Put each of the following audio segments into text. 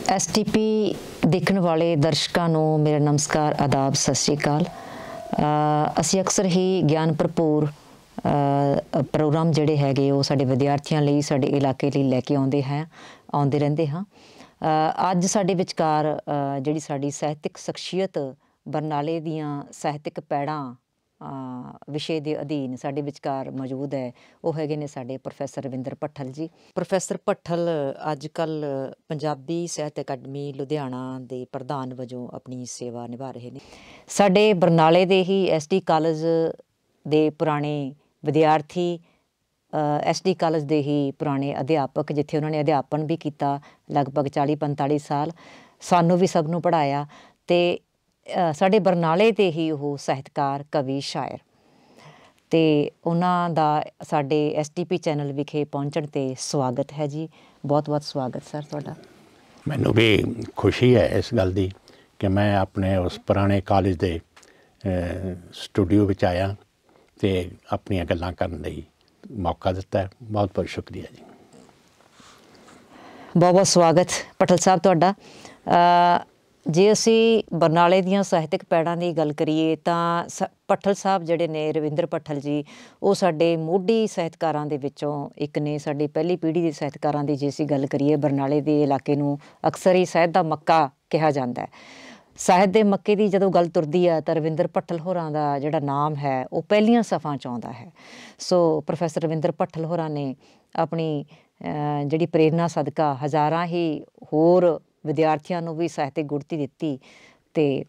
STP ਦੇਖਣ ਵਾਲੇ ਦਰਸ਼ਕਾਂ ਨੂੰ ਮੇਰਾ ਨਮਸਕਾਰ, ਆਦਾਬ, ਸਤਿ ਸ਼੍ਰੀ ਅਕਾਲ। ਅਸੀਂ ਅਕਸਰ ਹੀ ਗਿਆਨ ਭਰਪੂਰ ਪ੍ਰੋਗਰਾਮ ਜਿਹੜੇ ਹੈਗੇ ਉਹ ਸਾਡੇ ਵਿਦਿਆਰਥੀਆਂ ਲਈ, ਸਾਡੇ ਇਲਾਕੇ ਲਈ ਲੈ ਕੇ ਆਉਂਦੇ ਰਹਿੰਦੇ ਹਾਂ। ਅੱਜ ਸਾਡੇ ਵਿਚਕਾਰ ਜਿਹੜੀ ਸਾਡੀ ਸਾਹਿਤਕ ਸ਼ਖਸੀਅਤ ਬਰਨਾਲੇ ਦੀਆਂ ਸਾਹਿਤਕ ਪੈੜਾਂ ਵਿਸ਼ੇ ਦੇ ਅਧੀਨ ਸਾਡੇ ਵਿਚਕਾਰ ਮੌਜੂਦ ਹੈ, ਉਹ ਹੈਗੇ ਨੇ ਸਾਡੇ ਪ੍ਰੋਫੈਸਰ ਰਵਿੰਦਰ ਭੱਠਲ ਜੀ। ਪ੍ਰੋਫੈਸਰ ਭੱਠਲ ਅੱਜ ਕੱਲ੍ਹ ਪੰਜਾਬੀ ਸਾਹਿਤ ਅਕੈਡਮੀ ਲੁਧਿਆਣਾ ਦੇ ਪ੍ਰਧਾਨ ਵਜੋਂ ਆਪਣੀ ਸੇਵਾ ਨਿਭਾ ਰਹੇ ਨੇ। ਸਾਡੇ ਬਰਨਾਲੇ ਦੇ ਹੀ SD ਕਾਲਜ ਦੇ ਪੁਰਾਣੇ ਵਿਦਿਆਰਥੀ, SD ਕਾਲਜ ਦੇ ਹੀ ਪੁਰਾਣੇ ਅਧਿਆਪਕ, ਜਿੱਥੇ ਉਹਨਾਂ ਨੇ ਅਧਿਆਪਨ ਵੀ ਕੀਤਾ ਲਗਭਗ 40-45 ਸਾਲ, ਸਾਨੂੰ ਵੀ ਸਭ ਨੂੰ ਪੜ੍ਹਾਇਆ, ਅਤੇ ਸਾਡੇ ਬਰਨਾਲੇ ਦੇ ਹੀ ਉਹ ਸਾਹਿਤਕਾਰ, ਕਵੀ, ਸ਼ਾਇਰ, ਅਤੇ ਉਹਨਾਂ ਦਾ ਸਾਡੇ STP ਚੈਨਲ ਵਿਖੇ ਪਹੁੰਚਣ 'ਤੇ ਸਵਾਗਤ ਹੈ ਜੀ। ਬਹੁਤ ਬਹੁਤ ਸਵਾਗਤ ਸਰ ਤੁਹਾਡਾ। ਮੈਨੂੰ ਵੀ ਖੁਸ਼ੀ ਹੈ ਇਸ ਗੱਲ ਦੀ ਕਿ ਮੈਂ ਆਪਣੇ ਉਸ ਪੁਰਾਣੇ ਕਾਲਜ ਦੇ ਸਟੂਡੀਓ ਵਿੱਚ ਆਇਆ ਅਤੇ ਆਪਣੀਆਂ ਗੱਲਾਂ ਕਰਨ ਲਈ ਮੌਕਾ ਦਿੱਤਾ ਹੈ। ਬਹੁਤ ਬਹੁਤ ਸ਼ੁਕਰੀਆ ਜੀ। ਬਹੁਤ ਬਹੁਤ ਸਵਾਗਤ ਭੱਠਲ ਸਾਹਿਬ ਤੁਹਾਡਾ। ਜੇ ਅਸੀਂ ਬਰਨਾਲੇ ਦੀਆਂ ਸਾਹਿਤਕ ਪੈੜਾਂ ਦੀ ਗੱਲ ਕਰੀਏ ਤਾਂ ਭੱਠਲ ਸਾਹਿਬ ਜਿਹੜੇ ਨੇ, ਰਵਿੰਦਰ ਭੱਠਲ ਜੀ, ਉਹ ਸਾਡੇ ਮੋਢੀ ਸਾਹਿਤਕਾਰਾਂ ਦੇ ਵਿੱਚੋਂ ਇੱਕ ਨੇ। ਸਾਡੀ ਪਹਿਲੀ ਪੀੜ੍ਹੀ ਦੇ ਸਾਹਿਤਕਾਰਾਂ ਦੀ ਜੇ ਅਸੀਂ ਗੱਲ ਕਰੀਏ, ਬਰਨਾਲੇ ਦੇ ਇਲਾਕੇ ਨੂੰ ਅਕਸਰ ਹੀ ਸਾਹਿਤ ਦਾ ਮੱਕਾ ਕਿਹਾ ਜਾਂਦਾ ਹੈ। ਸਾਹਿਤ ਦੇ ਮੱਕੇ ਦੀ ਜਦੋਂ ਗੱਲ ਤੁਰਦੀ ਹੈ ਤਾਂ ਰਵਿੰਦਰ ਭੱਠਲ ਹੋਰਾਂ ਦਾ ਜਿਹੜਾ ਨਾਮ ਹੈ ਉਹ ਪਹਿਲੀਆਂ ਸਫਾਂ 'ਚ ਆਉਂਦਾ ਹੈ। ਸੋ ਪ੍ਰੋਫੈਸਰ ਰਵਿੰਦਰ ਭੱਠਲ ਹੋਰਾਂ ਨੇ ਆਪਣੀ ਜਿਹੜੀ ਪ੍ਰੇਰਨਾ ਸਦਕਾ ਹਜ਼ਾਰਾਂ ਹੀ ਹੋਰ ਵਿਦਿਆਰਥੀਆਂ ਨੂੰ ਵੀ ਸਾਹਿਤਕ ਗੁੜਤੀ ਦਿੱਤੀ, ਅਤੇ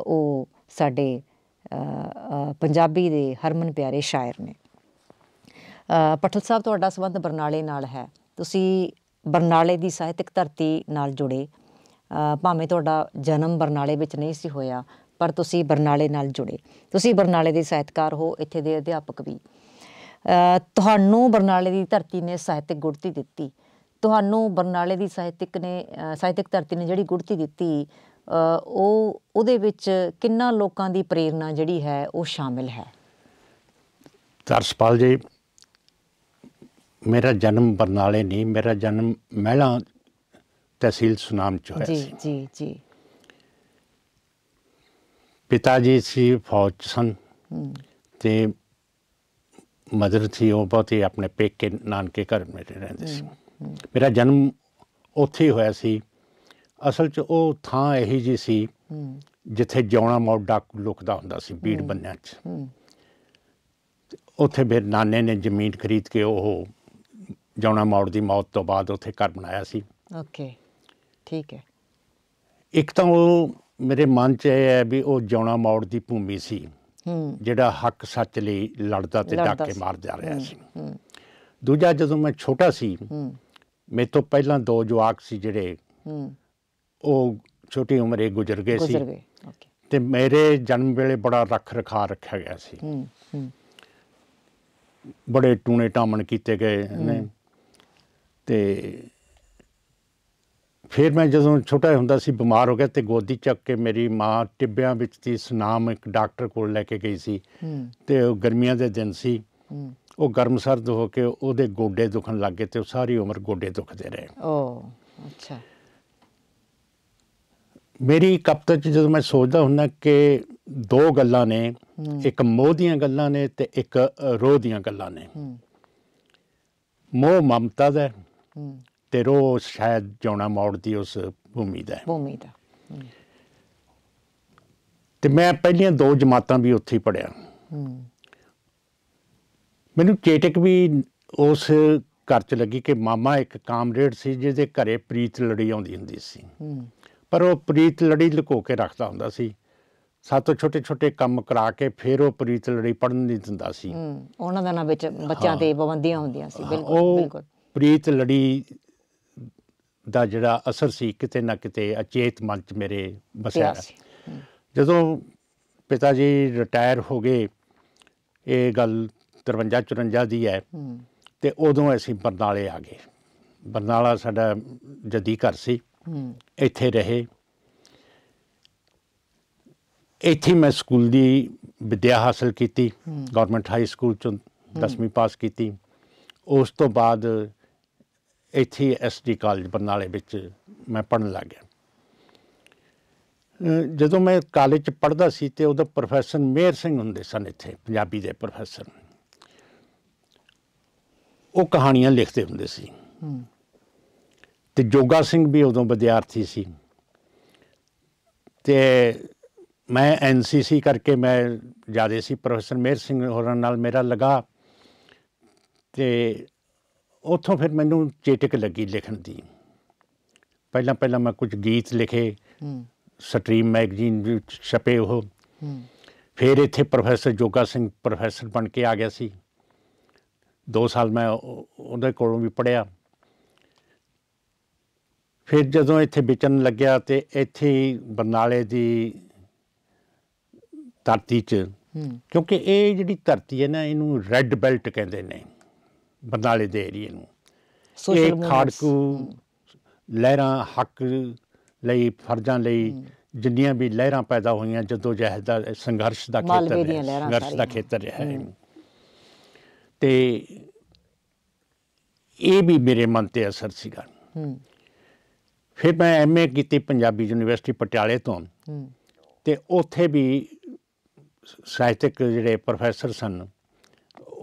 ਉਹ ਸਾਡੇ ਪੰਜਾਬੀ ਦੇ ਹਰਮਨ ਪਿਆਰੇ ਸ਼ਾਇਰ ਨੇ। ਭੱਠਲ ਸਾਹਿਬ, ਤੁਹਾਡਾ ਸੰਬੰਧ ਬਰਨਾਲੇ ਨਾਲ ਹੈ। ਤੁਸੀਂ ਬਰਨਾਲੇ ਦੀ ਸਾਹਿਤਕ ਧਰਤੀ ਨਾਲ ਜੁੜੇ, ਭਾਵੇਂ ਤੁਹਾਡਾ ਜਨਮ ਬਰਨਾਲੇ ਵਿੱਚ ਨਹੀਂ ਸੀ ਹੋਇਆ, ਪਰ ਤੁਸੀਂ ਬਰਨਾਲੇ ਨਾਲ ਜੁੜੇ। ਤੁਸੀਂ ਬਰਨਾਲੇ ਦੇ ਸਾਹਿਤਕਾਰ ਹੋ, ਇੱਥੇ ਦੇ ਅਧਿਆਪਕ ਵੀ। ਤੁਹਾਨੂੰ ਬਰਨਾਲੇ ਦੀ ਧਰਤੀ ਨੇ ਸਾਹਿਤਕ ਗੁੜਤੀ ਦਿੱਤੀ। ਤੁਹਾਨੂੰ ਬਰਨਾਲੇ ਦੀ ਸਾਹਿਤਕ ਧਰਤੀ ਨੇ ਜਿਹੜੀ ਗੁੜਤੀ ਦਿੱਤੀ, ਉਹਦੇ ਵਿੱਚ ਕਿੰਨਾ ਲੋਕਾਂ ਦੀ ਪ੍ਰੇਰਨਾ ਜਿਹੜੀ ਹੈ ਉਹ ਸ਼ਾਮਿਲ ਹੈ? ਤਰਸਪਾਲ ਜੀ, ਮੇਰਾ ਜਨਮ ਬਰਨਾਲੇ ਨਹੀਂ, ਮੇਰਾ ਜਨਮ ਮਹਿਲਾਂ ਤਹਿਸੀਲ ਸੁਨਾਮ 'ਚ ਹੋਇਆ ਸੀ। ਜੀ ਜੀ। ਪਿਤਾ ਜੀ ਸੀ ਫੌਜ 'ਚ ਸਨ, ਅਤੇ ਮਦਰ ਸੀ ਉਹ ਬਹੁਤ ਹੀ ਆਪਣੇ ਪੇਕੇ ਨਾਨਕੇ ਘਰ ਮੇਰੇ ਰਹਿੰਦੇ ਸੀ। ਮੇਰਾ ਜਨਮ ਉੱਥੇ ਹੀ ਹੋਇਆ ਸੀ। ਅਸਲ 'ਚ ਉਹ ਥਾਂ ਇਹੀ ਜਿਹੀ ਸੀ ਜਿੱਥੇ ਜਿਉਣਾ ਮੋੜ ਡਾਕੂ ਲੁਕਦਾ ਹੁੰਦਾ ਸੀ, ਬੀੜ ਬੰਨਿਆਂ 'ਚ। ਉੱਥੇ ਮੇਰੇ ਨਾਨੇ ਨੇ ਜ਼ਮੀਨ ਖਰੀਦ ਕੇ ਉਹ ਜਿਉਣਾ ਮੋੜ ਦੀ ਮੌਤ ਤੋਂ ਬਾਅਦ ਉੱਥੇ ਘਰ ਬਣਾਇਆ ਸੀ। ਓਕੇ, ਠੀਕ ਹੈ। ਇੱਕ ਤਾਂ ਉਹ ਮੇਰੇ ਮਨ 'ਚ ਇਹ ਹੈ ਵੀ ਉਹ ਜਿਉਣਾ ਮੋੜ ਦੀ ਭੂਮੀ ਸੀ ਜਿਹੜਾ ਹੱਕ ਸੱਚ ਲਈ ਲੜਦਾ ਅਤੇ ਡਾਕੇ ਮਾਰ ਜਾ ਰਿਹਾ ਸੀ। ਦੂਜਾ, ਜਦੋਂ ਮੈਂ ਛੋਟਾ ਸੀ, ਮੇਰੇ ਤੋਂ ਪਹਿਲਾਂ ਦੋ ਜਵਾਕ ਸੀ ਜਿਹੜੇ ਉਹ ਛੋਟੀ ਉਮਰੇ ਗੁਜ਼ਰ ਗਏ ਸੀ, ਅਤੇ ਮੇਰੇ ਜਨਮ ਵੇਲੇ ਬੜਾ ਰੱਖ ਰਖਾਅ ਰੱਖਿਆ ਗਿਆ ਸੀ। ਬੜੇ ਟੂਣੇ ਟਾਮਣ ਕੀਤੇ ਗਏ ਨੇ। ਅਤੇ ਫਿਰ ਮੈਂ ਜਦੋਂ ਛੋਟਾ ਹੁੰਦਾ ਸੀ, ਬਿਮਾਰ ਹੋ ਗਿਆ, ਅਤੇ ਗੋਦੀ ਚੱਕ ਕੇ ਮੇਰੀ ਮਾਂ ਟਿੱਬਿਆਂ ਵਿੱਚ ਦੀ ਸੁਨਾਮ ਇੱਕ ਡਾਕਟਰ ਕੋਲ ਲੈ ਕੇ ਗਈ ਸੀ, ਅਤੇ ਉਹ ਗਰਮੀਆਂ ਦੇ ਦਿਨ ਸੀ। ਉਹ ਗਰਮ ਸਰਦ ਹੋ ਕੇ ਉਹਦੇ ਗੋਡੇ ਦੁਖਣ ਲੱਗ ਗਏ, ਅਤੇ ਉਹ ਸਾਰੀ ਉਮਰ ਗੋਡੇ ਦੁਖਦੇ ਰਹੇ। ਅੱਛਾ। ਮੇਰੀ ਕਪਤ 'ਚ ਜਦੋਂ ਮੈਂ ਸੋਚਦਾ ਹੁੰਦਾ ਕਿ ਦੋ ਗੱਲਾਂ ਨੇ, ਇੱਕ ਮੋਹ ਦੀਆਂ ਗੱਲਾਂ ਨੇ ਅਤੇ ਇੱਕ ਰੋਹ ਦੀਆਂ ਗੱਲਾਂ ਨੇ। ਮੋਹ ਮਮਤਾ ਦਾ, ਅਤੇ ਰੋਹ ਸ਼ਾਇਦ ਜਿਉਣਾ ਮੋੜ ਦੀ ਉਸ ਭੂਮੀ ਦਾ। ਅਤੇ ਮੈਂ ਪਹਿਲੀਆਂ ਦੋ ਜਮਾਤਾਂ ਵੀ ਉੱਥੇ ਹੀ ਪੜ੍ਹਿਆ। ਮੈਨੂੰ ਚੇਟਕ ਵੀ ਉਸ ਘਰ 'ਚ ਲੱਗੀ ਕਿ ਮਾਮਾ ਇੱਕ ਕਾਮਰੇਡ ਸੀ ਜਿਹਦੇ ਘਰੇ ਪ੍ਰੀਤ ਲੜੀ ਆਉਂਦੀ ਹੁੰਦੀ ਸੀ, ਪਰ ਉਹ ਪ੍ਰੀਤ ਲੜੀ ਲੁਕੋ ਕੇ ਰੱਖਦਾ ਹੁੰਦਾ ਸੀ। ਸਾਤੋਂ ਛੋਟੇ ਛੋਟੇ ਕੰਮ ਕਰਾ ਕੇ ਫਿਰ ਉਹ ਪ੍ਰੀਤ ਲੜੀ ਪੜ੍ਹਨ ਨਹੀਂ ਦਿੰਦਾ ਸੀ। ਉਹਨਾਂ ਦਾ ਵਿੱਚ ਬੱਚਿਆਂ 'ਤੇ ਪਾਬੰਦੀਆਂ ਹੁੰਦੀਆਂ ਸੀ। ਉਹ ਪ੍ਰੀਤ ਲੜੀ ਦਾ ਜਿਹੜਾ ਅਸਰ ਸੀ ਕਿਤੇ ਨਾ ਕਿਤੇ ਅਚੇਤ ਮਨ 'ਚ ਮੇਰੇ ਵਸਿਆ। ਜਦੋਂ ਪਿਤਾ ਜੀ ਰਿਟਾਇਰ ਹੋ ਗਏ, ਇਹ ਗੱਲ 53-54 ਦੀ ਹੈ, ਅਤੇ ਉਦੋਂ ਅਸੀਂ ਬਰਨਾਲੇ ਆ ਗਏ। ਬਰਨਾਲਾ ਸਾਡਾ ਜੱਦੀ ਘਰ ਸੀ, ਇੱਥੇ ਰਹੇ। ਇੱਥੇ ਮੈਂ ਸਕੂਲ ਦੀ ਵਿੱਦਿਆ ਹਾਸਲ ਕੀਤੀ, ਗੌਰਮੈਂਟ ਹਾਈ ਸਕੂਲ 'ਚੋਂ 10ਵੀਂ ਪਾਸ ਕੀਤੀ। ਉਸ ਤੋਂ ਬਾਅਦ ਇੱਥੇ SD ਕਾਲਜ ਬਰਨਾਲੇ ਵਿੱਚ ਮੈਂ ਪੜ੍ਹਨ ਲੱਗ ਗਿਆ। ਜਦੋਂ ਮੈਂ ਕਾਲਜ 'ਚ ਪੜ੍ਹਦਾ ਸੀ ਅਤੇ ਉਦੋਂ ਪ੍ਰੋਫੈਸਰ ਮੇਹਰ ਸਿੰਘ ਹੁੰਦੇ ਸਨ ਇੱਥੇ, ਪੰਜਾਬੀ ਦੇ ਪ੍ਰੋਫੈਸਰ। ਉਹ ਕਹਾਣੀਆਂ ਲਿਖਦੇ ਹੁੰਦੇ ਸੀ ਅਤੇ ਜੋਗਾ ਸਿੰਘ ਵੀ ਉਦੋਂ ਵਿਦਿਆਰਥੀ ਸੀ। ਅਤੇ ਮੈਂ NCC ਕਰਕੇ ਮੈਂ ਜ਼ਿਆਦਾ ਸੀ, ਪ੍ਰੋਫੈਸਰ ਮੇਹਰ ਸਿੰਘ ਹੋਰਾਂ ਨਾਲ ਮੇਰਾ ਲਗਾ, ਅਤੇ ਉੱਥੋਂ ਫਿਰ ਮੈਨੂੰ ਚੇਟਕ ਲੱਗੀ ਲਿਖਣ ਦੀ। ਪਹਿਲਾਂ ਮੈਂ ਕੁਝ ਗੀਤ ਲਿਖੇ, ਸਟਰੀਮ ਮੈਗਜ਼ੀਨ ਵਿੱਚ ਛਪੇ ਉਹ। ਫਿਰ ਇੱਥੇ ਪ੍ਰੋਫੈਸਰ ਜੋਗਾ ਸਿੰਘ ਪ੍ਰੋਫੈਸਰ ਬਣ ਕੇ ਆ ਗਿਆ ਸੀ। 2 ਸਾਲ ਮੈਂ ਉਹਦੇ ਕੋਲੋਂ ਵੀ ਪੜ੍ਹਿਆ। ਫਿਰ ਜਦੋਂ ਇੱਥੇ ਵਿਚਰਨ ਲੱਗਿਆ ਅਤੇ ਇੱਥੇ ਬਰਨਾਲੇ ਦੀ ਧਰਤੀ 'ਚ, ਕਿਉਂਕਿ ਇਹ ਜਿਹੜੀ ਧਰਤੀ ਹੈ ਨਾ, ਇਹਨੂੰ ਰੈੱਡ ਬੈਲਟ ਕਹਿੰਦੇ ਨੇ ਬਰਨਾਲੇ ਦੇ ਏਰੀਏ ਨੂੰ। ਇਹ ਖਾੜਕੂ ਲਹਿਰਾਂ ਹੱਕ ਲਈ, ਫਰਜ਼ਾਂ ਲਈ ਜਿੰਨੀਆਂ ਵੀ ਲਹਿਰਾਂ ਪੈਦਾ ਹੋਈਆਂ, ਜਦੋਂ ਜਹਿਦ ਦਾ ਸੰਘਰਸ਼ ਦਾ ਖੇਤਰ ਰਿਹਾ ਹੈ। ਅਤੇ ਇਹ ਵੀ ਮੇਰੇ ਮਨ 'ਤੇ ਅਸਰ ਸੀਗਾ। ਫਿਰ ਮੈਂ MA ਕੀਤੀ ਪੰਜਾਬੀ ਯੂਨੀਵਰਸਿਟੀ ਪਟਿਆਲੇ ਤੋਂ, ਅਤੇ ਉੱਥੇ ਵੀ ਸਾਹਿਤਕ ਜਿਹੜੇ ਪ੍ਰੋਫੈਸਰ ਸਨ,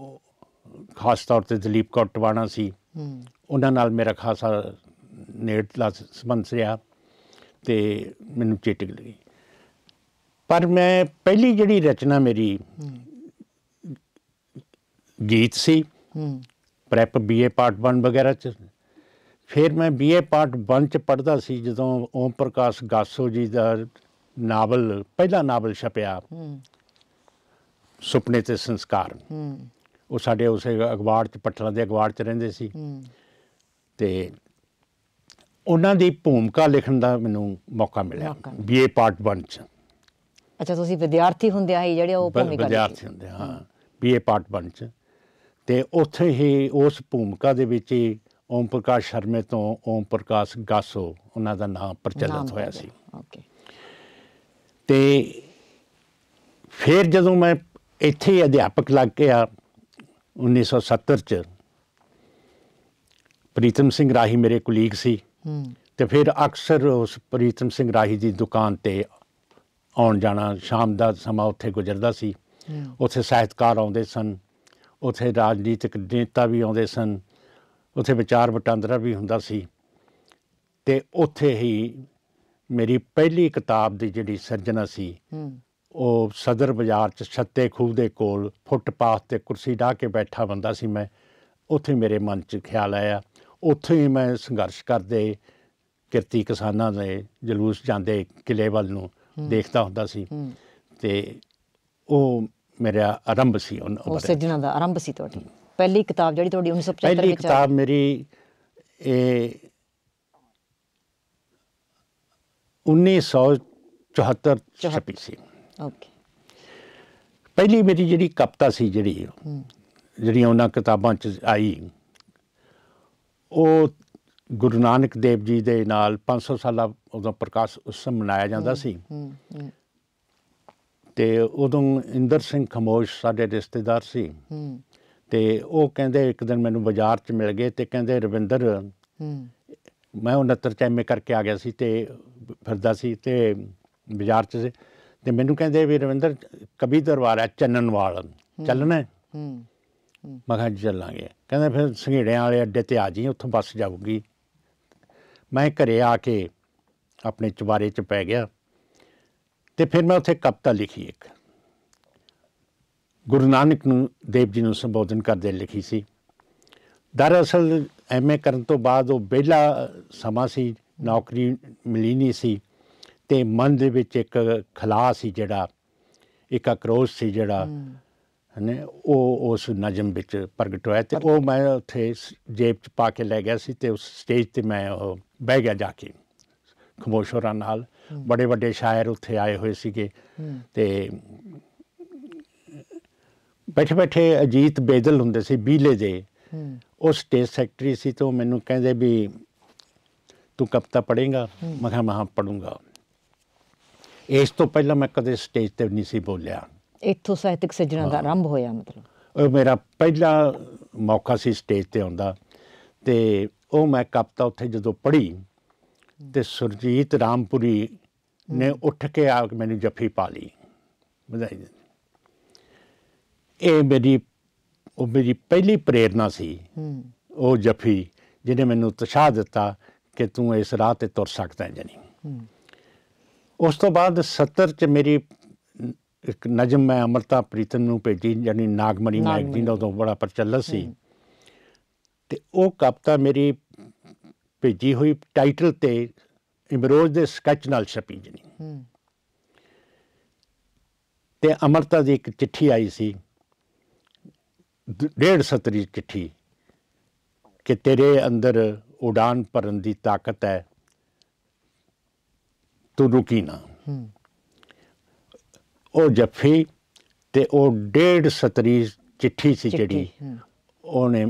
ਖਾਸ ਤੌਰ 'ਤੇ ਦਲੀਪ ਕੌਰ ਟਵਾਣਾ ਸੀ, ਉਹਨਾਂ ਨਾਲ ਮੇਰਾ ਖਾਸਾ ਨੇੜਲਾ ਸੰਬੰਧ ਰਿਹਾ ਅਤੇ ਮੈਨੂੰ ਚੇਟਕ ਲੱਗੀ। ਪਰ ਮੈਂ ਪਹਿਲੀ ਜਿਹੜੀ ਰਚਨਾ ਮੇਰੀ ਗੀਤ ਸੀ, ਪ੍ਰੈਪ BA ਪਾਰਟ 1 ਵਗੈਰਾ 'ਚ। ਫਿਰ ਮੈਂ BA ਪਾਰਟ 1 'ਚ ਪੜ੍ਹਦਾ ਸੀ ਜਦੋਂ ਓਮ ਪ੍ਰਕਾਸ਼ ਗਾਸੋ ਜੀ ਦਾ ਨਾਵਲ, ਪਹਿਲਾ ਨਾਵਲ ਛਪਿਆ, ਸੁਪਨੇ ਤੇ ਸੰਸਕਾਰ। ਉਹ ਸਾਡੇ ਉਸੇ ਅਖਬਾਰ 'ਚ, ਪੱਟਲਾਂ ਦੇ ਅਖਬਾਰ 'ਚ ਰਹਿੰਦੇ ਸੀ, ਅਤੇ ਉਹਨਾਂ ਦੀ ਭੂਮਿਕਾ ਲਿਖਣ ਦਾ ਮੈਨੂੰ ਮੌਕਾ ਮਿਲਿਆ BA ਪਾਰਟ 1 'ਚ। ਅੱਛਾ, ਤੁਸੀਂ ਵਿਦਿਆਰਥੀ ਹੁੰਦਿਆਂ ਹੀ ਜਿਹੜੇ ਉਹ ਭੂਮਿਕਾ ਵਿਦਿਆਰਥੀ ਹੁੰਦੇ, ਹਾਂ, BA ਪਾਰਟ 1 'ਚ। ਅਤੇ ਉੱਥੇ ਹੀ ਉਸ ਭੂਮਿਕਾ ਦੇ ਵਿੱਚ ਹੀ ਓਮ ਪ੍ਰਕਾਸ਼ ਸ਼ਰਮੇ ਤੋਂ ਓਮ ਪ੍ਰਕਾਸ਼ ਗਾਸੋ, ਉਹਨਾਂ ਦਾ ਨਾਮ ਪ੍ਰਚਲਿਤ ਹੋਇਆ ਸੀ। ਅਤੇ ਫਿਰ ਜਦੋਂ ਮੈਂ ਇੱਥੇ ਹੀ ਅਧਿਆਪਕ ਲੱਗ ਗਿਆ 1970 'ਚ, ਪ੍ਰੀਤਮ ਸਿੰਘ ਰਾਹੀ ਮੇਰੇ ਕੁਲੀਗ ਸੀ, ਅਤੇ ਫਿਰ ਅਕਸਰ ਉਸ ਪ੍ਰੀਤਮ ਸਿੰਘ ਰਾਹੀ ਦੀ ਦੁਕਾਨ 'ਤੇ ਆਉਣ ਜਾਣਾ, ਸ਼ਾਮ ਦਾ ਸਮਾਂ ਉੱਥੇ ਗੁਜ਼ਰਦਾ ਸੀ। ਉੱਥੇ ਸਾਹਿਤਕਾਰ ਆਉਂਦੇ ਸਨ, ਉੱਥੇ ਰਾਜਨੀਤਿਕ ਨੇਤਾ ਵੀ ਆਉਂਦੇ ਸਨ, ਉੱਥੇ ਵਿਚਾਰ ਵਟਾਂਦਰਾ ਵੀ ਹੁੰਦਾ ਸੀ। ਅਤੇ ਉੱਥੇ ਹੀ ਮੇਰੀ ਪਹਿਲੀ ਕਿਤਾਬ ਦੀ ਜਿਹੜੀ ਸਿਰਜਣਾ ਸੀ, ਉਹ ਸਦਰ ਬਾਜ਼ਾਰ 'ਚ ਛੱਤੇ ਖੂਹ ਦੇ ਕੋਲ ਫੁੱਟਪਾਥ 'ਤੇ ਕੁਰਸੀ ਢਾਹ ਕੇ ਬੈਠਾ ਬੰਦਾ ਸੀ ਮੈਂ। ਉੱਥੇ ਮੇਰੇ ਮਨ 'ਚ ਖਿਆਲ ਆਇਆ। ਉੱਥੇ ਹੀ ਮੈਂ ਸੰਘਰਸ਼ ਕਰਦੇ ਕਿਰਤੀ ਕਿਸਾਨਾਂ ਦੇ ਜਲੂਸ ਜਾਂਦੇ ਕਿਲ੍ਹੇ ਵੱਲ ਨੂੰ ਦੇਖਦਾ ਹੁੰਦਾ ਸੀ, ਅਤੇ ਉਹ ਮੇਰਾ ਆਰੰਭ ਸੀ। ਉਹ ਸਿਰਜਣਾ ਦਾ ਆਰੰਭ ਸੀ ਤੁਹਾਡੀ ਪਹਿਲੀ ਕਿਤਾਬ, ਜਿਹੜੀ ਤੁਹਾਡੀ 1975 ਪਹਿਲੀ ਕਿਤਾਬ ਮੇਰੀ ਇਹ 1974 ਛਪੀ ਸੀ। ਪਹਿਲੀ ਮੇਰੀ ਜਿਹੜੀ ਕਵਿਤਾ ਸੀ, ਜਿਹੜੀਆਂ ਉਹਨਾਂ ਕਿਤਾਬਾਂ 'ਚ ਆਈ, ਉਹ ਗੁਰੂ ਨਾਨਕ ਦੇਵ ਜੀ ਦੇ ਨਾਲ 500 ਸਾਲਾ ਉਦੋਂ ਪ੍ਰਕਾਸ਼ ਉਤਸਵ ਮਨਾਇਆ ਜਾਂਦਾ ਸੀ। ਅਤੇ ਉਦੋਂ ਇੰਦਰ ਸਿੰਘ ਖਮੋਸ਼ ਸਾਡੇ ਰਿਸ਼ਤੇਦਾਰ ਸੀ, ਅਤੇ ਉਹ ਕਹਿੰਦੇ, ਇੱਕ ਦਿਨ ਮੈਨੂੰ ਬਾਜ਼ਾਰ 'ਚ ਮਿਲ ਗਏ ਅਤੇ ਕਹਿੰਦੇ, ਰਵਿੰਦਰ, ਮੈਂ 69 'ਚ MA ਕਰਕੇ ਆ ਗਿਆ ਸੀ ਅਤੇ ਫਿਰਦਾ ਸੀ ਅਤੇ ਬਾਜ਼ਾਰ 'ਚ, ਅਤੇ ਮੈਨੂੰ ਕਹਿੰਦੇ ਵੀ ਰਵਿੰਦਰ, ਕਵੀ ਦਰਬਾਰ ਹੈ ਚੰਨਣਵਾਲ, ਚੱਲਣਾ? ਮੈਂ ਕਿਹਾ ਚੱਲਾਂਗੇ। ਕਹਿੰਦੇ ਫਿਰ ਸੰਘੇੜਿਆਂ ਵਾਲੇ ਅੱਡੇ 'ਤੇ ਆ ਜਾਈਂ, ਉੱਥੋਂ ਬੱਸ ਜਾਊਗੀ। ਮੈਂ ਘਰੇ ਆ ਕੇ ਆਪਣੇ ਚੁਬਾਰੇ 'ਚ ਪੈ ਗਿਆ, ਅਤੇ ਫਿਰ ਮੈਂ ਉੱਥੇ ਕਵਿਤਾ ਲਿਖੀ, ਇੱਕ ਗੁਰੂ ਨਾਨਕ ਦੇਵ ਜੀ ਨੂੰ ਸੰਬੋਧਨ ਕਰਦੇ ਲਿਖੀ ਸੀ। ਦਰਅਸਲ MA ਕਰਨ ਤੋਂ ਬਾਅਦ ਉਹ ਵਿਹਲਾ ਸਮਾਂ ਸੀ, ਨੌਕਰੀ ਮਿਲੀ ਨਹੀਂ ਸੀ, ਅਤੇ ਮਨ ਦੇ ਵਿੱਚ ਇੱਕ ਖਲਾਅ ਸੀ, ਜਿਹੜਾ ਇੱਕ ਆਕਰੋਸ਼ ਸੀ, ਜਿਹੜਾ ਉਹ ਉਸ ਨਜ਼ਮ ਵਿੱਚ ਪ੍ਰਗਟ ਹੋਇਆ। ਅਤੇ ਉਹ ਮੈਂ ਉੱਥੇ ਜੇਬ 'ਚ ਪਾ ਕੇ ਲੈ ਗਿਆ ਸੀ, ਅਤੇ ਉਸ ਸਟੇਜ 'ਤੇ ਮੈਂ ਉਹ ਬਹਿ ਗਿਆ ਜਾ ਕੇ ਖਮੋਸ਼ ਹੋਰਾਂ ਨਾਲ। ਬੜੇ ਵੱਡੇ ਸ਼ਾਇਰ ਉੱਥੇ ਆਏ ਹੋਏ ਸੀਗੇ, ਅਤੇ ਬੈਠੇ ਬੈਠੇ ਅਜੀਤ ਬੇਦਲ ਹੁੰਦੇ ਸੀ ਬੀਲੇ ਦੇ, ਉਹ ਸਟੇਜ ਸੈਕਟਰੀ ਸੀ। ਅਤੇ ਉਹ ਮੈਨੂੰ ਕਹਿੰਦੇ ਵੀ ਤੂੰ ਕਵਿਤਾ ਪੜ੍ਹੇਂਗਾ? ਮੈਂ ਕਿਹਾ ਮੈਂ ਪੜ੍ਹੂੰਗਾ। ਇਸ ਤੋਂ ਪਹਿਲਾਂ ਮੈਂ ਕਦੇ ਸਟੇਜ 'ਤੇ ਨਹੀਂ ਸੀ ਬੋਲਿਆ। ਇੱਥੋਂ ਸਾਹਿਤਕ ਸਿਰਜਣਾ ਦਾ ਆਰੰਭ ਹੋਇਆ, ਮਤਲਬ ਉਹ ਮੇਰਾ ਪਹਿਲਾ ਮੌਕਾ ਸੀ ਸਟੇਜ 'ਤੇ ਆਉਂਦਾ। ਤੇ ਉਹ ਮੈਂ ਕਵਿਤਾ ਉੱਥੇ ਜਦੋਂ ਪੜ੍ਹੀ ਤੇ ਸੁਰਜੀਤ ਰਾਮਪੁਰੀ ਨੇ ਉੱਠ ਕੇ ਆ ਕੇ ਮੈਨੂੰ ਜੱਫੀ ਪਾ ਲਈ, ਵਧਾਈ ਦੇ। ਇਹ ਮੇਰੀ ਪਹਿਲੀ ਪ੍ਰੇਰਨਾ ਸੀ, ਉਹ ਜੱਫੀ ਜਿਹਨੇ ਮੈਨੂੰ ਉਤਸ਼ਾਹ ਦਿੱਤਾ ਕਿ ਤੂੰ ਇਸ ਰਾਹ ਤੇ ਤੁਰ ਸਕਦਾ ਜਾਨੀ। ਉਸ ਤੋਂ ਬਾਅਦ 70 'ਚ ਮੇਰੀ ਇੱਕ ਨਜ਼ਮ ਮੈਂ ਅੰਮ੍ਰਿਤਾ ਪ੍ਰੀਤਮ ਨੂੰ ਭੇਜੀ, ਜਾਨੀ ਨਾਗਮਣੀ ਮੈਗਜ਼ੀਨ ਉਦੋਂ ਬੜਾ ਪ੍ਰਚਲਿਤ ਸੀ, ਤੇ ਉਹ ਕਵਿਤਾ ਮੇਰੀ ਭੇਜੀ ਹੋਈ ਟਾਈਟਲ ਤੇ ਇਮਰੋਜ਼ ਦੇ ਸਕੈਚ ਨਾਲ ਛਪੀ ਜਾਨੀ। ਤੇ ਅੰਮ੍ਰਿਤਾ ਦੀ ਇੱਕ ਚਿੱਠੀ ਆਈ ਸੀ, 1.5 ਸਤਰੀ ਚਿੱਠੀ, ਕਿ ਤੇਰੇ ਅੰਦਰ ਉਡਾਨ ਭਰਨ ਦੀ ਤਾਕਤ ਹੈ, ਤੂੰ ਰੁਕੀ ਨਾ। ਉਹ ਜੱਫੀ ਤੇ ਉਹ 1.5 ਸਤਰੀ ਚਿੱਠੀ ਸੀ ਜਿਹੜੀ ਉਹਨੇ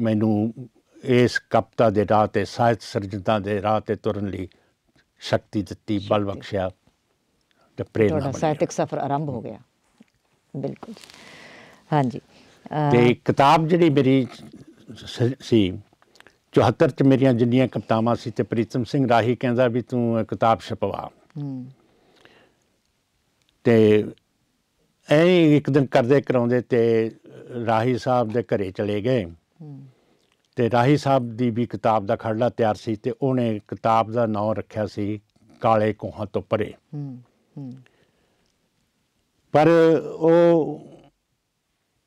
ਮੈਨੂੰ ਇਸ ਕਵਿਤਾ ਦੇ ਰਾਹ ਤੇ, ਸਾਹਿਤ ਸਿਰਜਣਾ ਦੇ ਰਾਹ ਤੇ ਤੁਰਨ ਲਈ ਸ਼ਕਤੀ ਦਿੱਤੀ, ਬਲ ਬਖਸ਼ਿਆ ਤੇ ਪ੍ਰੇਰਨਾ ਬਣੀ। ਸਾਹਿਤਕ ਸਫ਼ਰ ਆਰੰਭ ਹੋ ਗਿਆ। ਬਿਲਕੁਲ, ਹਾਂਜੀ। ਤੇ ਕਿਤਾਬ ਜਿਹੜੀ ਮੇਰੀ ਸੀ 74 'ਚ ਮੇਰੀਆਂ ਜਿੰਨੀਆਂ ਕਵਿਤਾਵਾਂ ਸੀ, ਤੇ ਪ੍ਰੀਤਮ ਸਿੰਘ ਰਾਹੀ ਕਹਿੰਦਾ ਵੀ ਤੂੰ ਕਿਤਾਬ ਛਪਵਾ। ਤੇ ਐਂ ਇੱਕ ਦਿਨ ਕਰਦੇ ਕਰਾਉਂਦੇ ਤੇ ਰਾਹੀ ਸਾਹਿਬ ਦੇ ਘਰੇ ਚਲੇ ਗਏ, ਤੇ ਰਾਹੀ ਸਾਹਿਬ ਦੀ ਵੀ ਕਿਤਾਬ ਦਾ ਖਰੜਾ ਤਿਆਰ ਸੀ, ਤੇ ਉਹਨੇ ਕਿਤਾਬ ਦਾ ਨਾਂ ਰੱਖਿਆ ਸੀ ਕਾਲੇ ਕੋਹਾਂ ਤੋਂ ਪਰੇ। ਪਰ ਉਹ